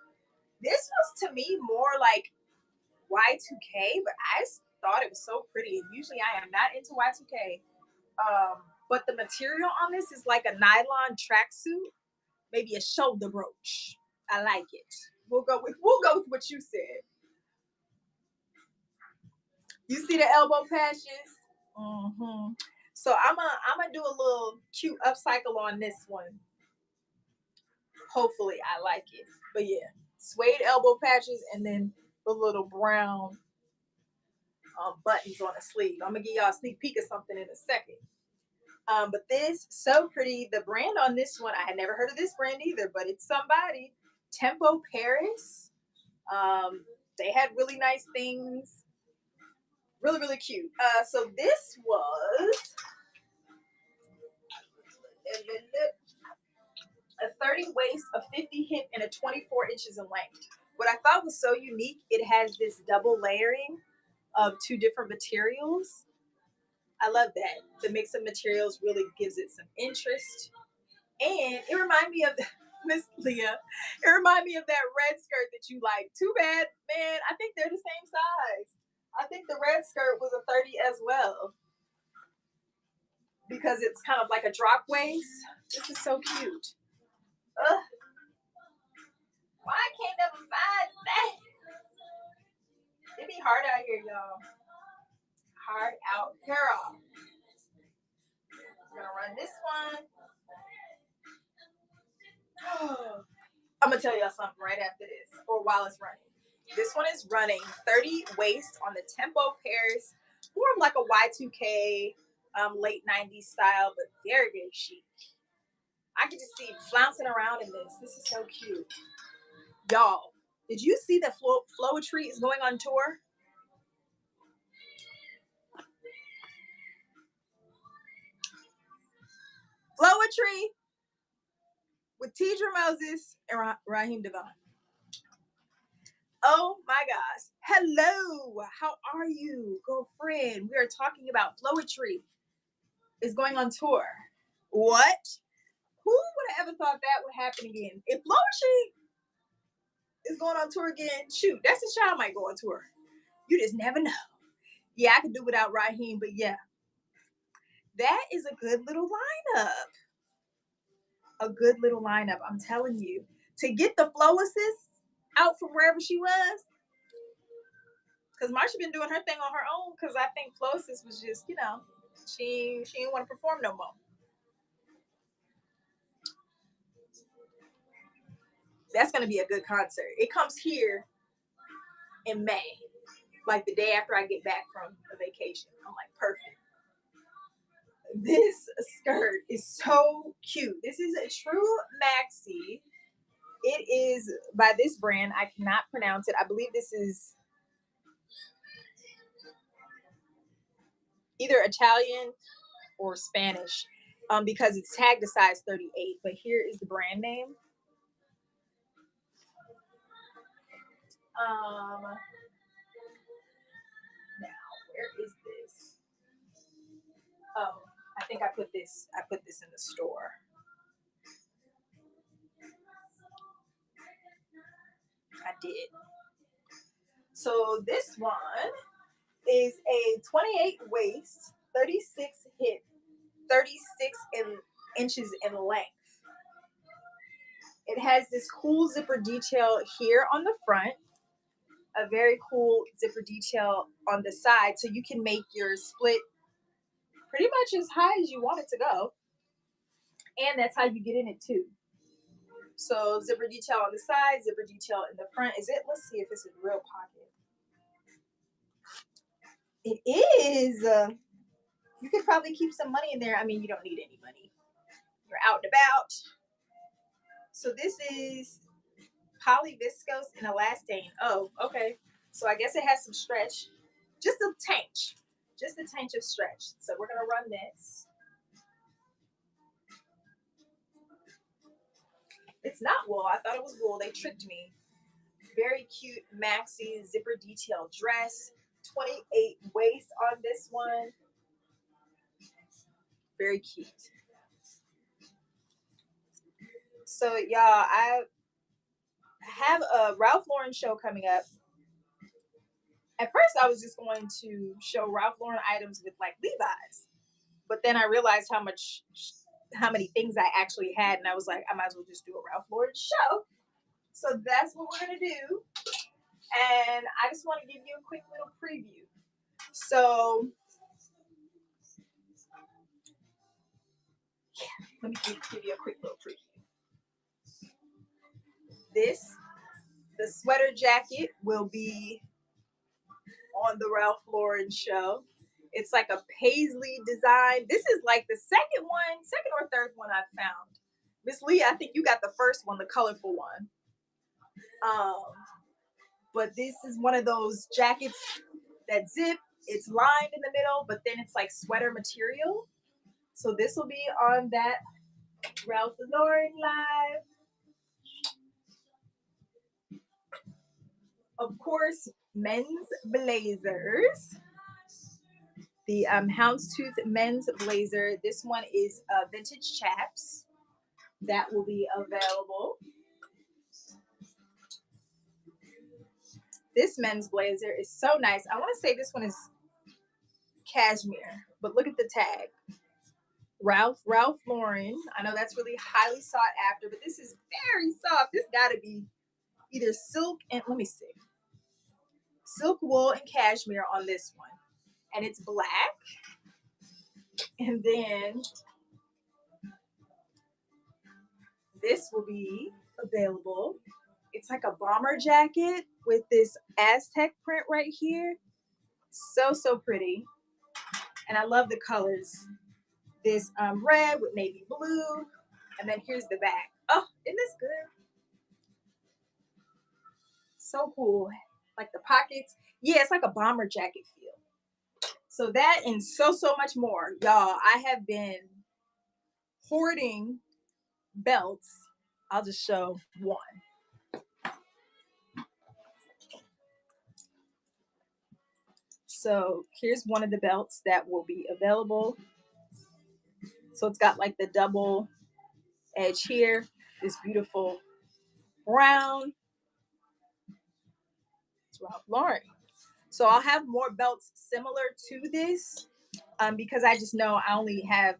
This was to me more like Y2K, but I thought it was so pretty. And usually I am not into Y2K. But the material on this is like a nylon tracksuit, maybe a shoulder brooch. I like it. We'll go with what you said. You see the elbow patches? Mm-hmm. So I'm gonna do a little cute upcycle on this one. Hopefully I like it. But yeah, suede elbow patches and then the little brown buttons on the sleeve. I'm gonna give y'all a sneak peek of something in a second. But this, so pretty. The brand on this one, I had never heard of this brand either, but it's somebody. Tempo Paris. They had really nice things. Really, really cute. So this was a 30 waist, a 50 hip, and a 24 inches in length. What I thought was so unique, it has this double layering of 2 different materials. I love that. The mix of materials really gives it some interest. And it reminded me of Miss Leah. It reminded me of that red skirt that you like. Too bad, man. I think they're the same size. I think the red skirt was a 30 as well. Because it's kind of like a drop waist. This is so cute. Ugh. Why can't I find that? It be hard out here, y'all. Hard out here. We're gonna run this one. I'm gonna tell y'all something right after this, or while it's running. This one is running 30 waist on the Tempo Paris, more of like a Y2K, late 90s style, but very, very chic. I can just see flouncing around in this. This is so cute. Y'all, did you see that Flowetry is going on tour? Flowetry with Tidra Moses and Raheem Devon. Oh my gosh. Hello. How are you, girlfriend? We are talking about Flowetry is going on tour. What? Who would have ever thought that would happen again? If Flowetry is going on tour again, shoot, Destiny's Child might go on tour. You just never know. Yeah, I could do without Raheem, but yeah. That is a good little lineup. A good little lineup, I'm telling you. To get the Flow Assist out from wherever she was, because Marsha been doing her thing on her own, because I think Flow Assist was just, you know, she didn't want to perform no more. That's going to be a good concert. It comes here in May, like the day after I get back from a vacation. I'm like, perfect. This skirt is so cute. This is a true maxi. It is by this brand. I cannot pronounce it. I believe this is either Italian or Spanish, because it's tagged a size 38. But here is the brand name. Now, where is this? Oh, I think I put this in the store. I did. So this one is a 28 waist, 36 hip, 36 inches in length. It has this cool zipper detail here on the front, a very cool zipper detail on the side, so you can make your split pretty much as high as you want it to go. And that's how you get in it too. So zipper detail on the side, zipper detail in the front. Is it? Let's see if it's a real pocket. It is. You could probably keep some money in there. I mean, you don't need any money. You're out and about. So this is poly viscose and elastane. Oh, okay. So I guess it has some stretch. Just a tinge. Just a tinge of stretch. So we're going to run this. It's not wool. I thought it was wool. They tricked me. Very cute maxi zipper detail dress. 28 waist on this one. Very cute. So y'all, I have a Ralph Lauren show coming up. At first I was just going to show Ralph Lauren items with like Levi's, but then I realized how many things I actually had, and I was like, I might as well just do a Ralph Lauren show. So that's what we're gonna do, and I just want to give you a quick little preview. So yeah, let me give you a quick little preview. The sweater jacket will be on the Ralph Lauren show. It's like a paisley design. This is like the second or third one I found. Miss Lee, I think you got the first one, the colorful one. But this is one of those jackets that zip. It's lined in the middle, but then it's like sweater material. So this will be on that Ralph Lauren live. Of course, men's blazers. The houndstooth men's blazer. This one is vintage chaps. That will be available. This men's blazer is so nice. I want to say this one is cashmere, but look at the tag. Ralph Lauren. I know that's really highly sought after, but this is very soft. This got to be either silk and, let me see, silk, wool, and cashmere on this one. And it's black. And then this will be available. It's like a bomber jacket with this Aztec print right here. So pretty. And I love the colors. This red with navy blue. And then here's the back. Oh, isn't this good? So cool. Like the pockets. Yeah, it's like a bomber jacket feel. So that and so much more. Y'all, I have been hoarding belts. I'll just show one. So here's one of the belts that will be available. So it's got like the double edge here. This beautiful brown. It's Ralph Lauren. So I'll have more belts similar to this, because I just know I only have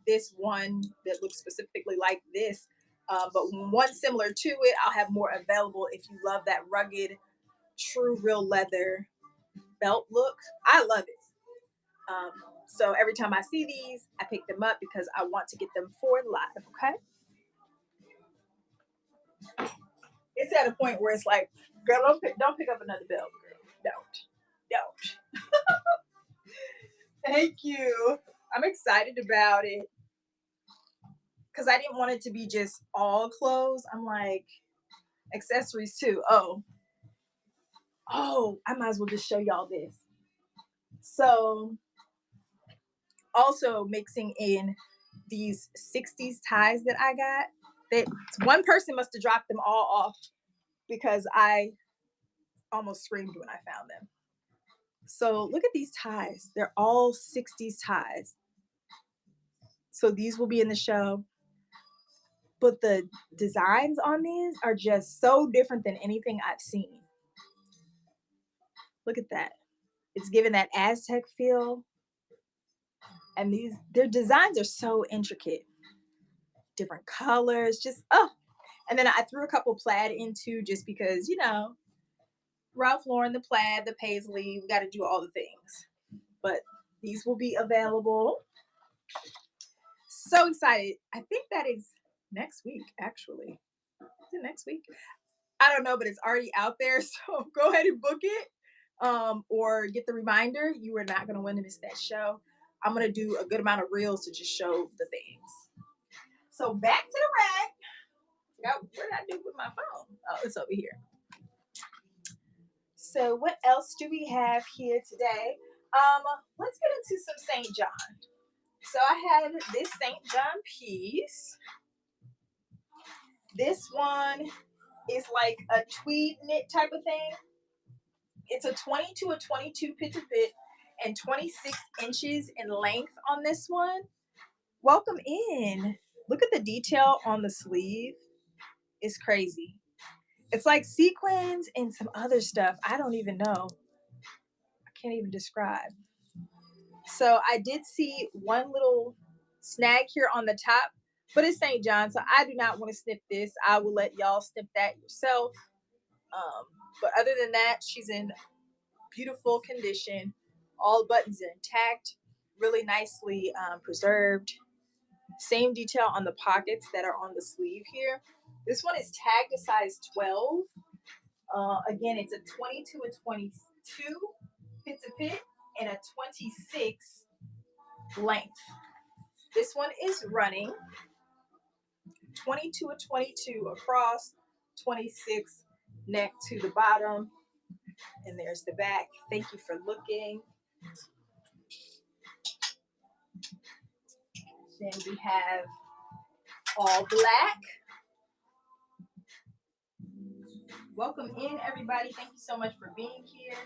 this one that looks specifically like this. But one similar to it, I'll have more available if you love that rugged, true real leather belt look. I love it. So every time I see these, I pick them up because I want to get them for live, okay? It's at a point where it's like, girl, don't pick up another belt, girl. Don't. Thank you. I'm excited about it because I didn't want it to be just all clothes. I'm like, accessories too. Oh, I might as well just show y'all this. So, also mixing in these 60s ties that I got. That one person must have dropped them all off because I almost screamed when I found them. So look at these ties. They're all 60s ties. So these will be in the show. But the designs on these are just so different than anything I've seen. Look at that. It's giving that Aztec feel. And their designs are so intricate. Different colors, just and then I threw a couple plaid into just because, Ralph Lauren, the plaid, the paisley, we got to do all the things. But these will be available. So excited. I think that is next week, actually. Is it next week? I don't know, but it's already out there. So go ahead and book it or get the reminder. You are not going to want to miss that show. I'm going to do a good amount of reels to just show the things. So back to the rack. What did I do with my phone? Oh, it's over here. So what else do we have here today? Let's get into some St. John. So I have this St. John piece. This one is like a tweed knit type of thing. It's a 20 to a 22 pit to pit and 26 inches in length on this one. Welcome in. Look at the detail on the sleeve. It's crazy. It's like sequins and some other stuff. I don't even know. I can't even describe. So I did see one little snag here on the top, but it's St. John, so I do not want to snip this. I will let y'all snip that yourself. But other than that, she's in beautiful condition. All buttons are intact, really nicely preserved. Same detail on the pockets that are on the sleeve here. This one is tagged to size 12. Again, it's a 20 to a 22 pit to pit and a 26 length. This one is running 20 to a 22 across, 26 neck to the bottom. And there's the back. Thank you for looking. Then we have all black. Welcome in, everybody. Thank you so much for being here.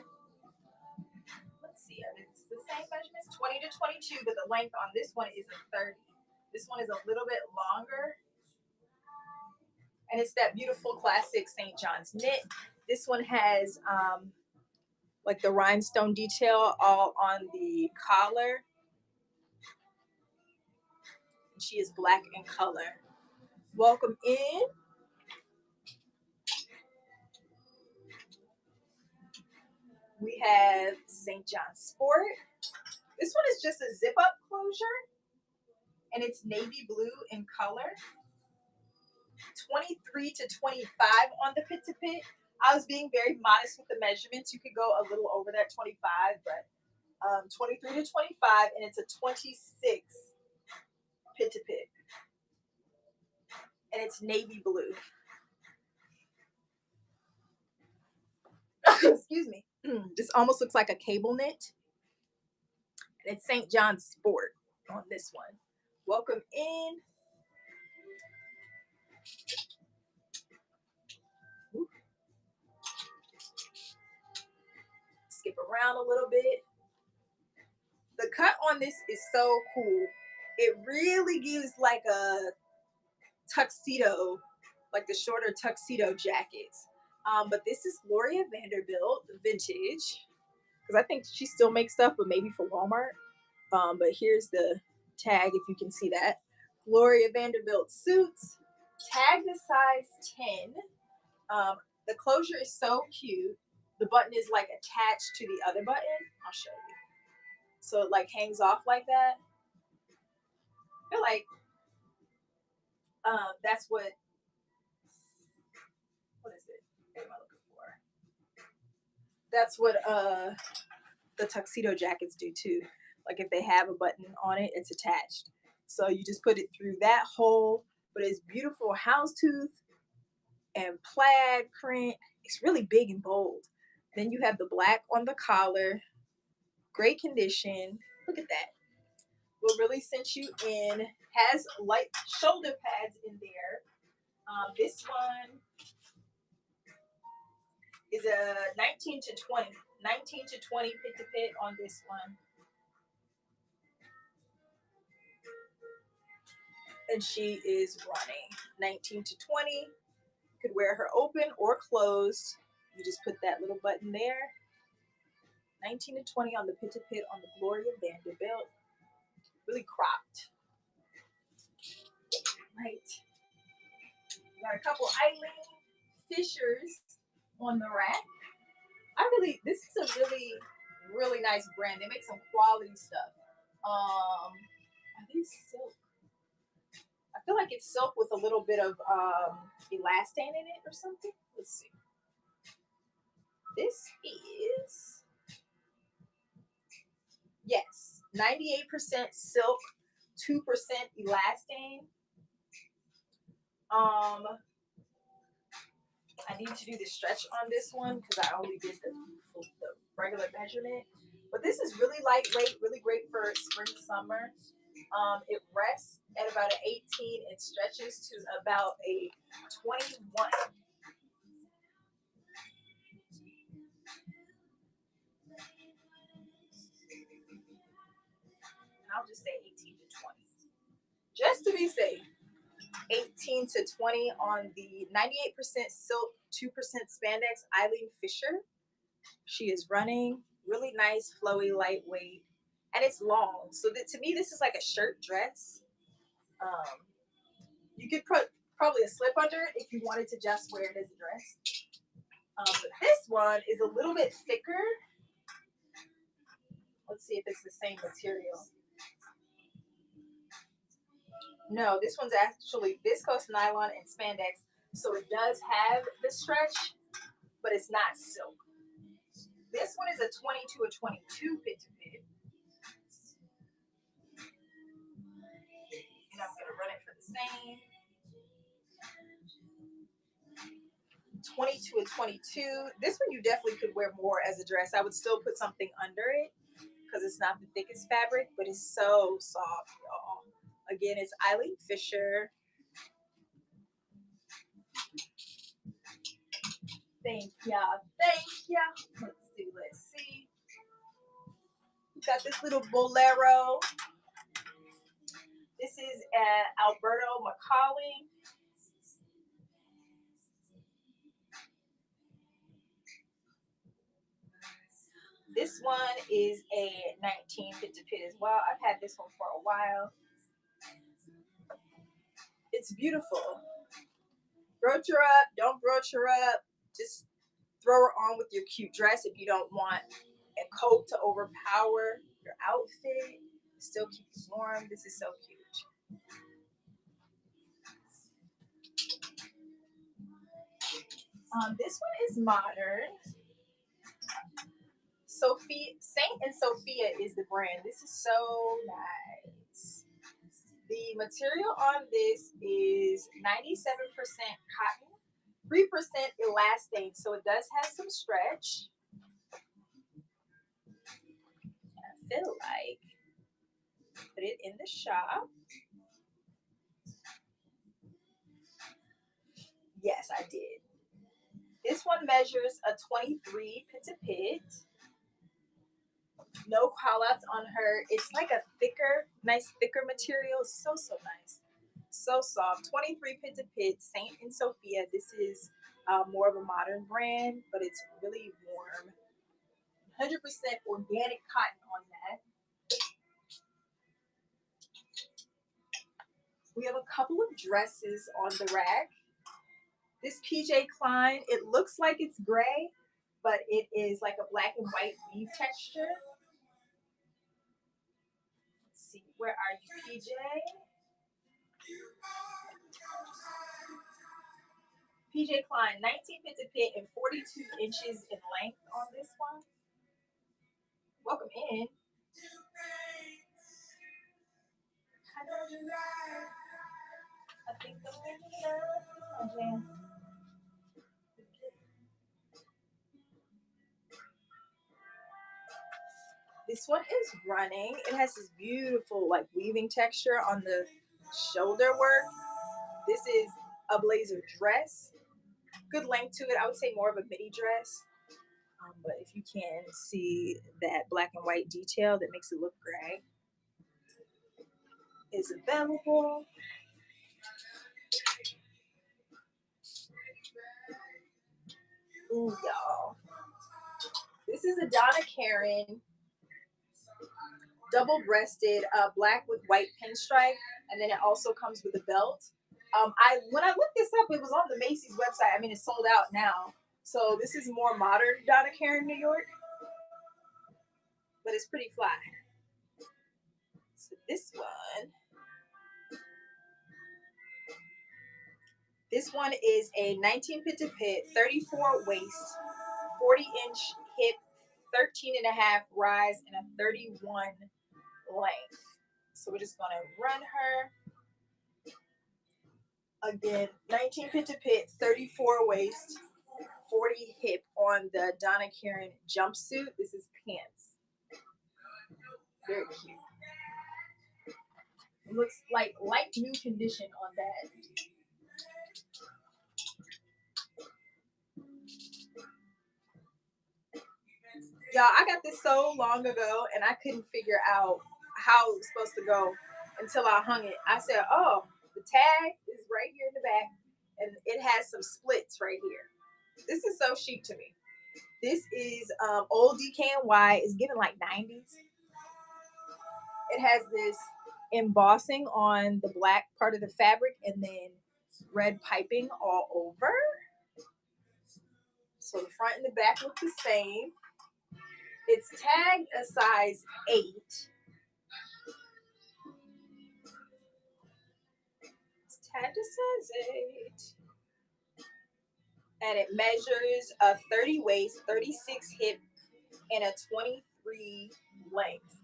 Let's see. It's the same measurements, 20 to 22, but the length on this one is a 30. This one is a little bit longer. And it's that beautiful classic St. John's knit. This one has like the rhinestone detail all on the collar. She is black in color. Welcome in. We have St. John's Sport. This one is just a zip up closure and it's navy blue in color. 23 to 25 on the pit to pit. I was being very modest with the measurements. You could go a little over that 25, but 23 to 25, and it's a 26 pit to pit. And it's navy blue. Excuse me. This almost looks like a cable knit. And it's St. John's Sport on this one. Welcome in. Skip around a little bit. The cut on this is so cool. It really gives like a tuxedo, like the shorter tuxedo jackets. But this is Gloria Vanderbilt vintage, because I think she still makes stuff, but maybe for Walmart. But here's the tag, if you can see that. Gloria Vanderbilt suits, tag to size 10. The closure is so cute. The button is like attached to the other button. I'll show you. So it like hangs off like that. I feel like that's what That's what the tuxedo jackets do too. Like if they have a button on it, it's attached. So you just put it through that hole, but it's beautiful houndstooth and plaid print. It's really big and bold. Then you have the black on the collar, great condition. Look at that. What really sent you in, has light shoulder pads in there. This one is a 19 to 20. 19 to 20 pit to pit on this one. And she is running 19 to 20. Could wear her open or closed. You just put that little button there. 19 to 20 on the pit to pit on the Gloria Vanderbilt. Really cropped. Right. Got a couple Eileen Fishers on the rack. This is a really nice brand. They make some quality stuff. Are these silk? I feel like it's silk with a little bit of elastane in it or something. Let's see. This is, yes, 98% silk, 2% elastane. I need to do the stretch on this one because I only did the regular measurement. But this is really lightweight, really great for spring, summer. It rests at about an 18. It stretches to about a 21. And I'll just say 18 to 20. Just to be safe. 18 to 20 on the 98% silk, 2% spandex Eileen Fisher. She is running really nice, flowy, lightweight, and it's long. So that, to me, this is like a shirt dress. You could put probably a slip under it if you wanted to just wear it as a dress. But this one is a little bit thicker. Let's see if it's the same material. No, this one's actually viscose nylon and spandex. So it does have the stretch, but it's not silk. This one is a 22 or 22 pit to pit. And I'm going to run it for the same. 22 and 22. This one you definitely could wear more as a dress. I would still put something under it because it's not the thickest fabric, but it's so soft, y'all. Again, it's Eileen Fisher. Thank ya. Thank ya. Let's see. We got this little bolero. This is Alberto Macaulay. This one is a 19 pit to pit as well. I've had this one for a while. It's beautiful. Brooch her up, don't brooch her up. Just throw her on with your cute dress if you don't want a coat to overpower your outfit. Still keep you warm. This is so cute. This one is modern. Saint and Sophia is the brand. This is so nice. The material on this is 97% cotton, 3% elastane, so it does have some stretch. I feel like put it in the shop. Yes, I did. This one measures a 23 pit to pit. No callouts on her. It's like a nice thicker material. So nice. So soft. 23 pit to pit. Saint and Sophia. This is more of a modern brand, but it's really warm. 100% organic cotton on that. We have a couple of dresses on the rack. This PJ Klein, it looks like it's gray, but it is like a black and white weave texture. Let's see, where are you, PJ? PJ Klein, 19 fitted pit and 42 inches in length on this one. Welcome in. I think I'm in love. This one is running. It has this beautiful like weaving texture on the shoulder work. This is a blazer dress. Good length to it. I would say more of a midi dress. But if you can see that black and white detail that makes it look gray, is available. Ooh, y'all. This is a Donna Karan double-breasted black with white pinstripe, and then it also comes with a belt. When I looked this up, it was on the Macy's website. I mean, it's sold out now. So this is more modern Donna Karan, New York, but it's pretty fly. So this one is a 19 pit to pit, 34 waist, 40-inch hip, 13.5 rise, and a 31 length. So we're just gonna run her. Again, 19 pit to pit, 34 waist, 40 hip on the Donna Karan jumpsuit. This is pants. Very cute. It looks like new condition on that. Y'all, I got this so long ago and I couldn't figure out how it was supposed to go until I hung it. I said, oh, the tag is right here in the back and it has some splits right here. This is so chic to me. This is old DKNY. It's given like 90s. It has this embossing on the black part of the fabric and then red piping all over. So the front and the back look the same. It's tagged a size 8. It's tagged a size 8. And it measures a 30 waist, 36 hip, and a 23 length.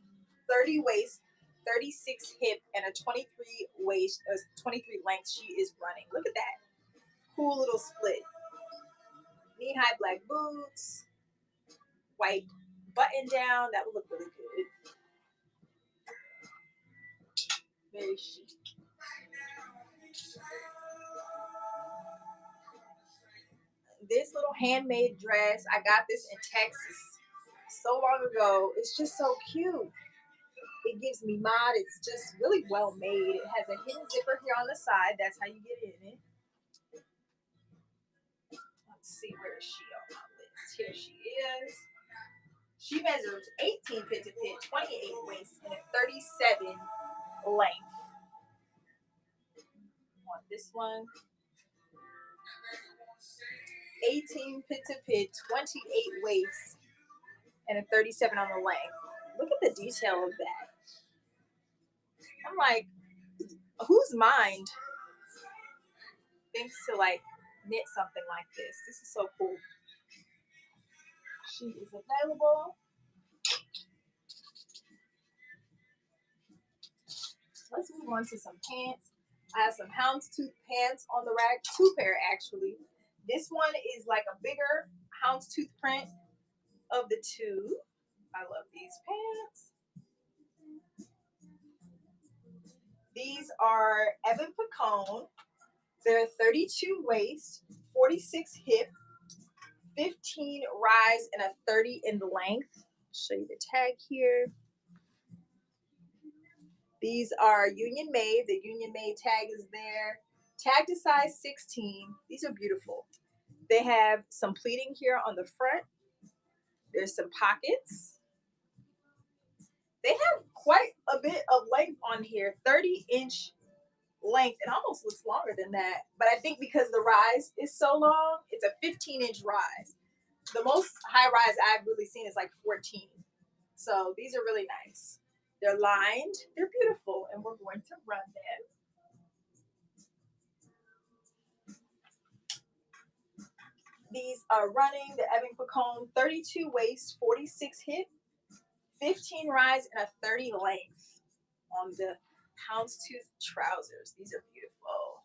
30 waist, 36 hip, and a 23 waist, 23 length. She is running. Look at that. Cool little split. Knee-high black boots. White button down. That would look really good. Very chic. This little handmade dress, I got this in Texas so long ago. It's just so cute. It gives me mod. It's just really well made. It has a hidden zipper here on the side. That's how you get in it. Let's see, where is she on my list? Here she is. She measures 18 fit to fit, 28 waist, and a 37 length. On this one, 18 pit to pit, 28 waist, and a 37 on the length. Look at the detail of that. I'm like, whose mind thinks to like knit something like this? This is so cool. She is available. Let's move on to some pants. I have some houndstooth pants on the rack, 2 pair actually. This one is like a bigger houndstooth print of the 2. I love these pants. These are Evan Picone. They're 32 waist, 46 hip, 15 rise, and a 30 in the length. I'll show you the tag here. These are union made. The union made tag is there. Tag to size 16. These are beautiful. They have some pleating here on the front. There's some pockets. They have quite a bit of length on here, 30-inch length. It almost looks longer than that, but I think because the rise is so long, it's a 15-inch rise. The most high rise I've really seen is like 14. So these are really nice. They're lined, they're beautiful, and we're going to run them. These are running the Evan Pacone 32 waist, 46 hip, 15 rise, and a 30 length on the houndstooth trousers. These are beautiful.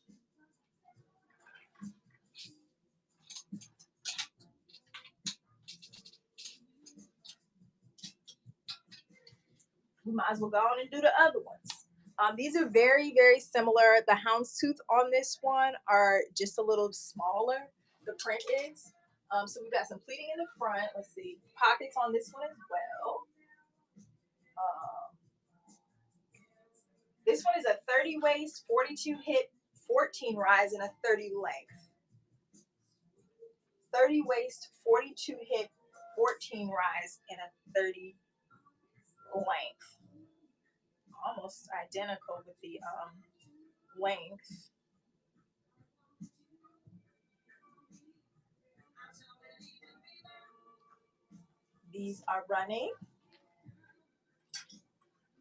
We might as well go on and do the other ones. These are very, very similar. The houndstooth on this one are just a little smaller. The print is. So we've got some pleating in the front. Let's see. Pockets on this one as well. This one is a 30 waist, 42 hip, 14 rise, and a 30 length. 30 waist, 42 hip, 14 rise, and a 30 length. Almost identical with the length. These are running.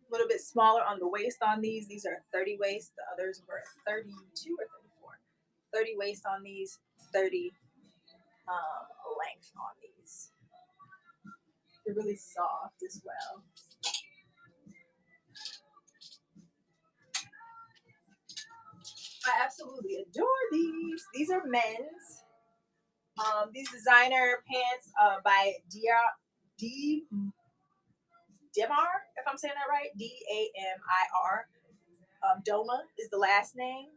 A little bit smaller on the waist on these. These are 30 waist. The others were 32 or 34. 30 waist on these, 30 length on these. They're really soft as well. I absolutely adore these. These are men's. These designer pants by Demar, if I'm saying that right, Damir. Doma is the last name.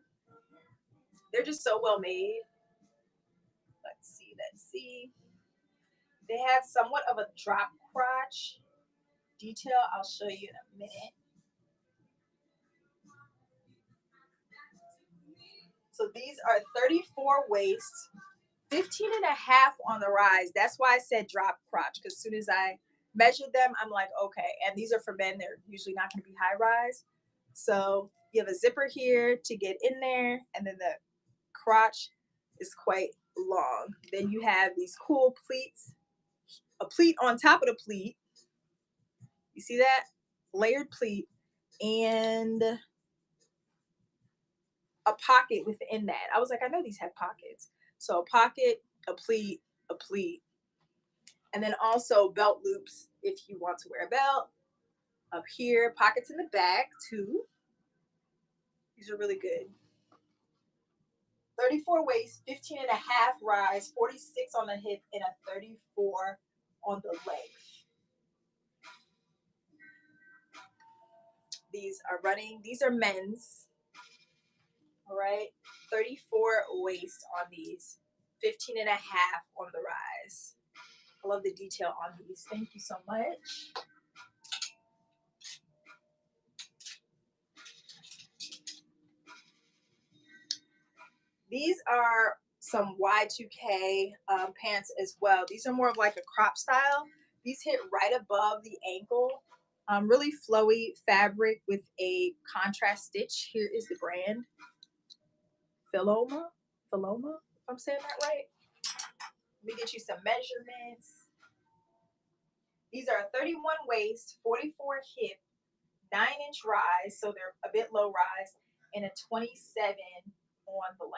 They're just so well made. Let's see. They have somewhat of a drop crotch detail. I'll show you in a minute. So these are 34 waist, 15 and a half on the rise. That's why I said drop crotch, because as soon as I measured them, I'm like, okay. And these are for men. They're usually not going to be high rise. So you have a zipper here to get in there, and then the crotch is quite long. Then you have these cool pleats, a pleat on top of the pleat. You see that? Layered pleat, and a pocket within that. I was like, I know these have pockets. So a pocket, a pleat, and then also belt loops if you want to wear a belt. Up here, pockets in the back too. These are really good. 34 waist, 15 and a half rise, 46 on the hip, and a 34 on the length. These are running. These are men's. All right. 34 waist on these, 15 and a half on the rise. I love the detail on these. Thank you so much. These are some Y2K pants as well. These are more of like a crop style. These hit right above the ankle. Really flowy fabric with a contrast stitch. Here is the brand. Philoma, if I'm saying that right. Let me get you some measurements. These are 31 waist, 44 hip, 9-inch rise, so they're a bit low rise, and a 27 on the length.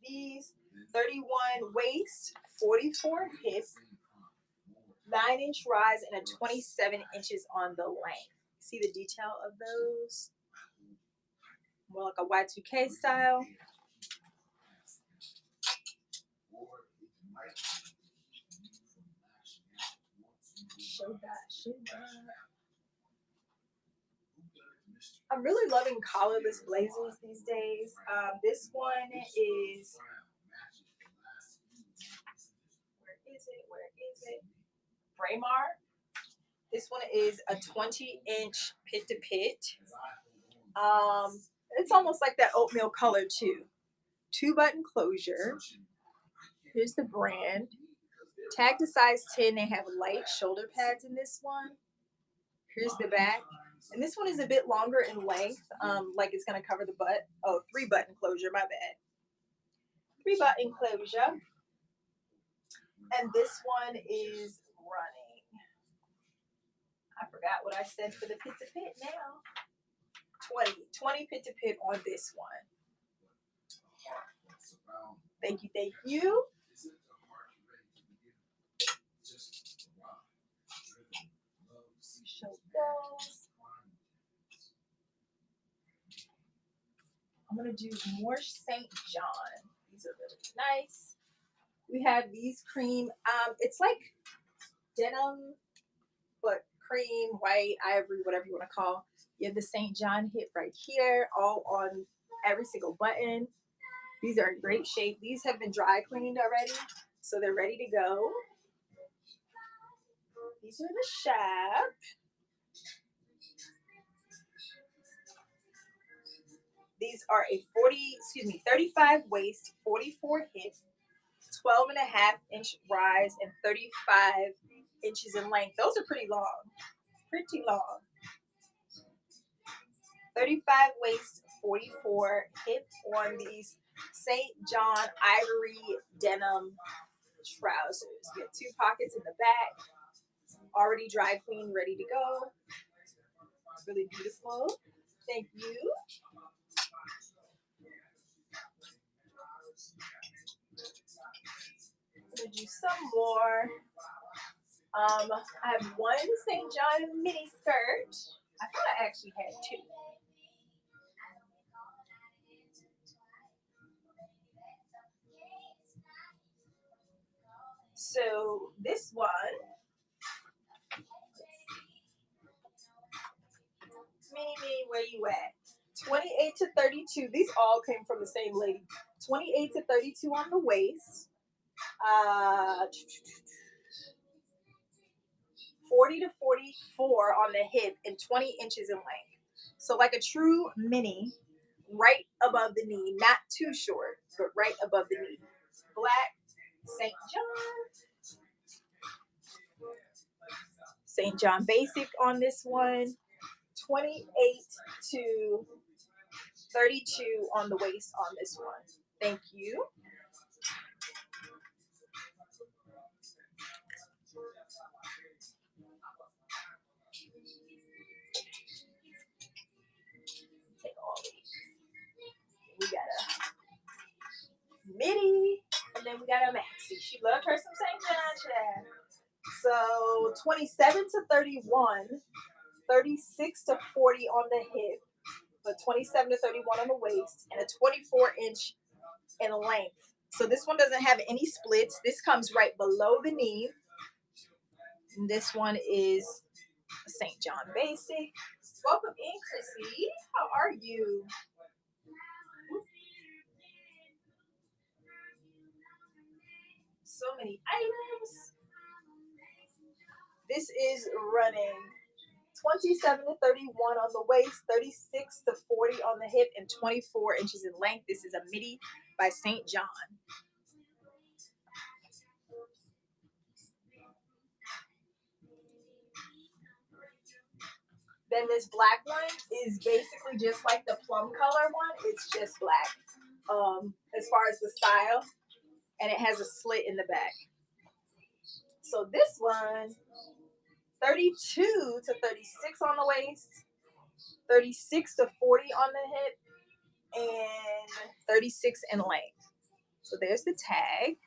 These 31 waist, 44 hip, 9-inch rise, and a 27 inches on the length. See the detail of those? More like a Y2K style. Show that. I'm really loving collarless blazers these days. This one is, where is it? Braemar. This one is a 20-inch pit to pit. It's almost like that oatmeal color too. 2-button closure. Here's the brand. Tag to size 10. They have light shoulder pads in this one. Here's the back. And this one is a bit longer in length, like it's going to cover the butt. Oh, 3-button closure, my bad. 3-button closure. And this one is running. I forgot what I said for the pit to pit now. 20 pit to pit on this one. Thank you, thank you. Show those. I'm gonna do more St. John. These are really nice. We have these cream. It's like denim, but cream, white, ivory, whatever you want to call. You have the St. John hip right here, all on every single button. These are in great shape. These have been dry cleaned already, so they're ready to go. These are the shab. These are a 35 waist, 44 hip, 12.5-inch rise, and 35 inches in length. Those are pretty long. Pretty long. 35 waist, 44 hip on these St. John ivory denim trousers. You have 2 pockets in the back, already dry clean, ready to go. It's really beautiful. Thank you. I'm gonna do some more. I have one St. John mini skirt. I thought I actually had 2. So this one, mini, where you at? 28 to 32. These all came from the same lady. 28 to 32 on the waist. 40 to 44 on the hip, and 20 inches in length. So like a true mini, right above the knee. Not too short, but right above the knee. Black St. John. St. John Basic on this one. 28 to 32 on the waist on this one. Thank you. Take all these. We got a midi, and then we got a maxi. She loved her some St. John, child. So 27 to 31, 36 to 40 on the hip, but 27 to 31 on the waist, and a 24-inch in length. So this one doesn't have any splits. This comes right below the knee. And this one is a St. John Basic. Welcome in, Chrissy. How are you? So many items. This is running 27 to 31 on the waist, 36 to 40 on the hip, and 24 inches in length. This is a midi by St. John. Then this black one is basically just like the plum color one. It's just black as far as the style, and it has a slit in the back. So this one, 32 to 36 on the waist, 36 to 40 on the hip, and 36 in length. So there's the tag.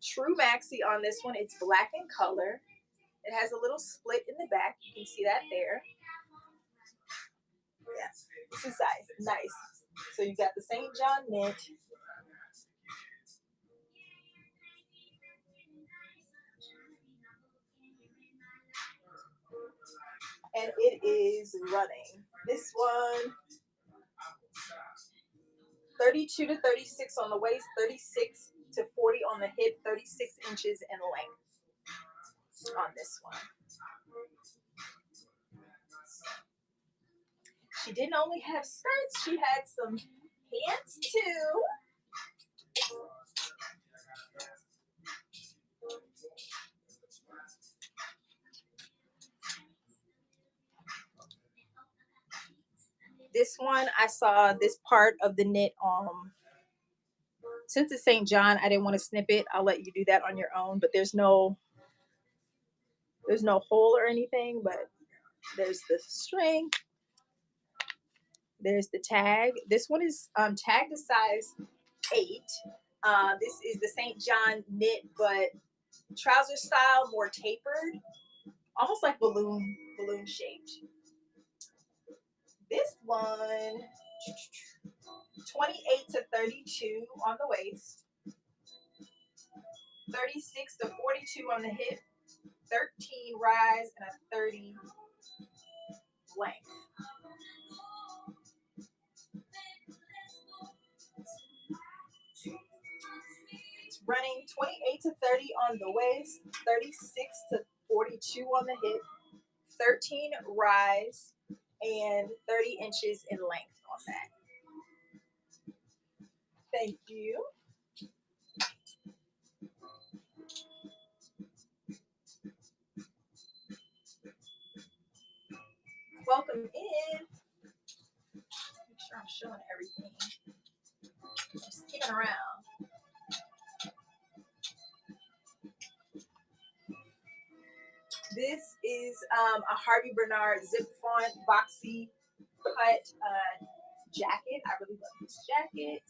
True maxi on this one. It's black in color. It has a little split in the back. You can see that there. Yes, this is nice. So you got the St. John knit. And it is running. This one, 32 to 36 on the waist, 36 to 40 on the hip, 36 inches in length on this one. She didn't only have skirts, she had some pants too. This one, I saw this part of the knit. Since it's St. John, I didn't want to snip it. I'll let you do that on your own, but there's no There's no hole or anything, but there's the string. There's the tag. This one is tagged to size 8. This is the St. John knit, but trouser style, more tapered, almost like balloon shaped. This one, 28 to 32 on the waist, 36 to 42 on the hip, 13 rise, and a 30 length. It's running 28 to 30 on the waist, 36 to 42 on the hip, 13 rise, and 30 inches in length on that. Thank you. Welcome in. Make sure I'm showing everything. Just kicking around. This is a Harvey Bernard zip front boxy cut jacket. I really love this jacket.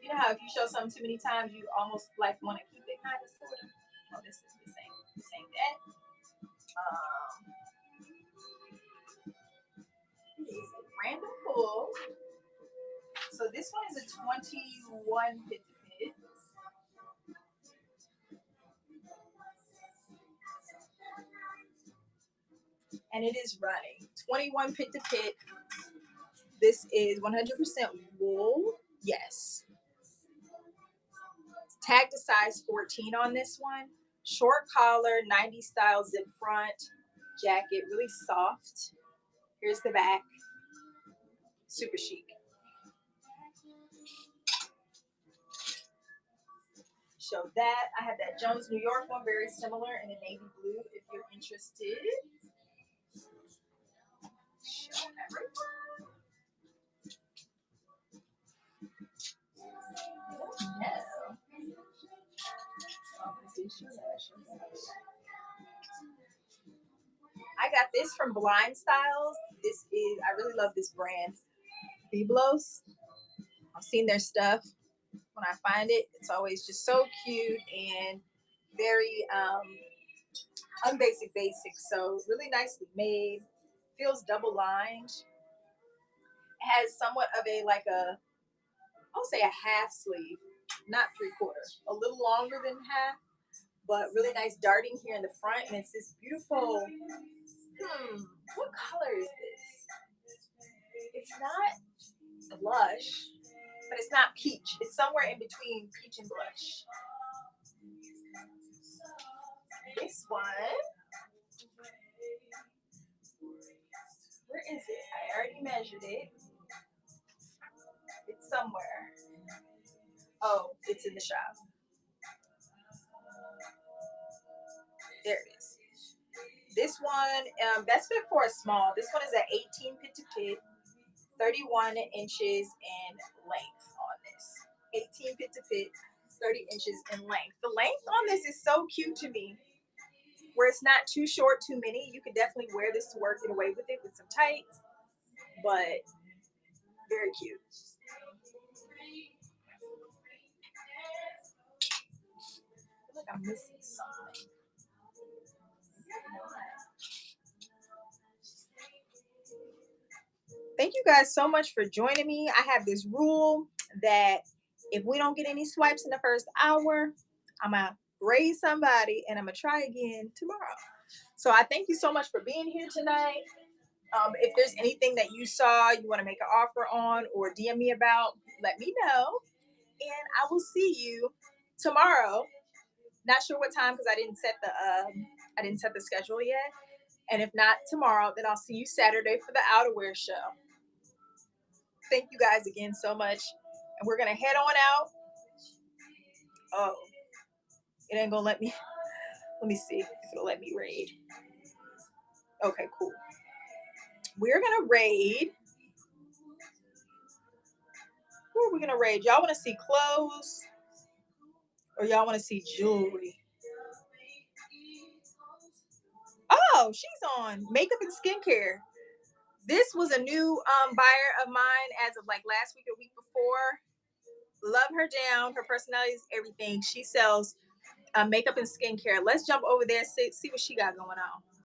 You know how if you show something too many times, you almost like want to keep it, kind of, sort of. Oh, this is the same that. It is a random pull. So this one is a 21 fit to fit. And it is running 21 pit to pit. This is 100% wool. Yes. Tagged to size 14 on this one. Short collar, 90s style zip front jacket, really soft. Here's the back. Super chic. Show that. I have that Jones, New York one, very similar in a navy blue if you're interested. Show everyone. I got this from Blind Styles. This is, I really love this brand, Biblos. I've seen their stuff. When I find it, it's always just so cute and very UNBASIC basic. So really nicely made. Feels double lined. It has somewhat of a I'll say a half sleeve, not 3/4, a little longer than half, but really nice darting here in the front, and it's this beautiful. What color is this? It's not blush, but it's not peach. It's somewhere in between peach and blush. This one, where is it? I already measured it. It's somewhere. Oh, it's in the shop. There it is. This one, best fit for a small. This one is at 18 pit to pit, 31 inches in length on this. 18 pit to pit, 30 inches in length. The length on this is so cute to me, where it's not too short, too many. You could definitely wear this to work, get away with it with some tights, but very cute. I feel like I'm missing something. Thank you guys so much for joining me. I have this rule that if we don't get any swipes in the first hour, I'm going to raise somebody and I'm going to try again tomorrow. So I thank you so much for being here tonight. If there's anything that you saw, you want to make an offer on or DM me about, let me know. And I will see you tomorrow. Not sure what time because I didn't set the schedule yet. And if not tomorrow, then I'll see you Saturday for the outerwear show. Thank you guys again so much. And we're going to head on out. Oh, it ain't going to let me. Let me see if it'll let me raid. Okay, cool. We're going to raid. Who are we going to raid? Y'all want to see clothes or y'all want to see jewelry? Oh, she's on makeup and skincare. This was a new buyer of mine as of like last week or week before. Love her down. Her personality is everything. She sells makeup and skincare. Let's jump over there, see what she got going on.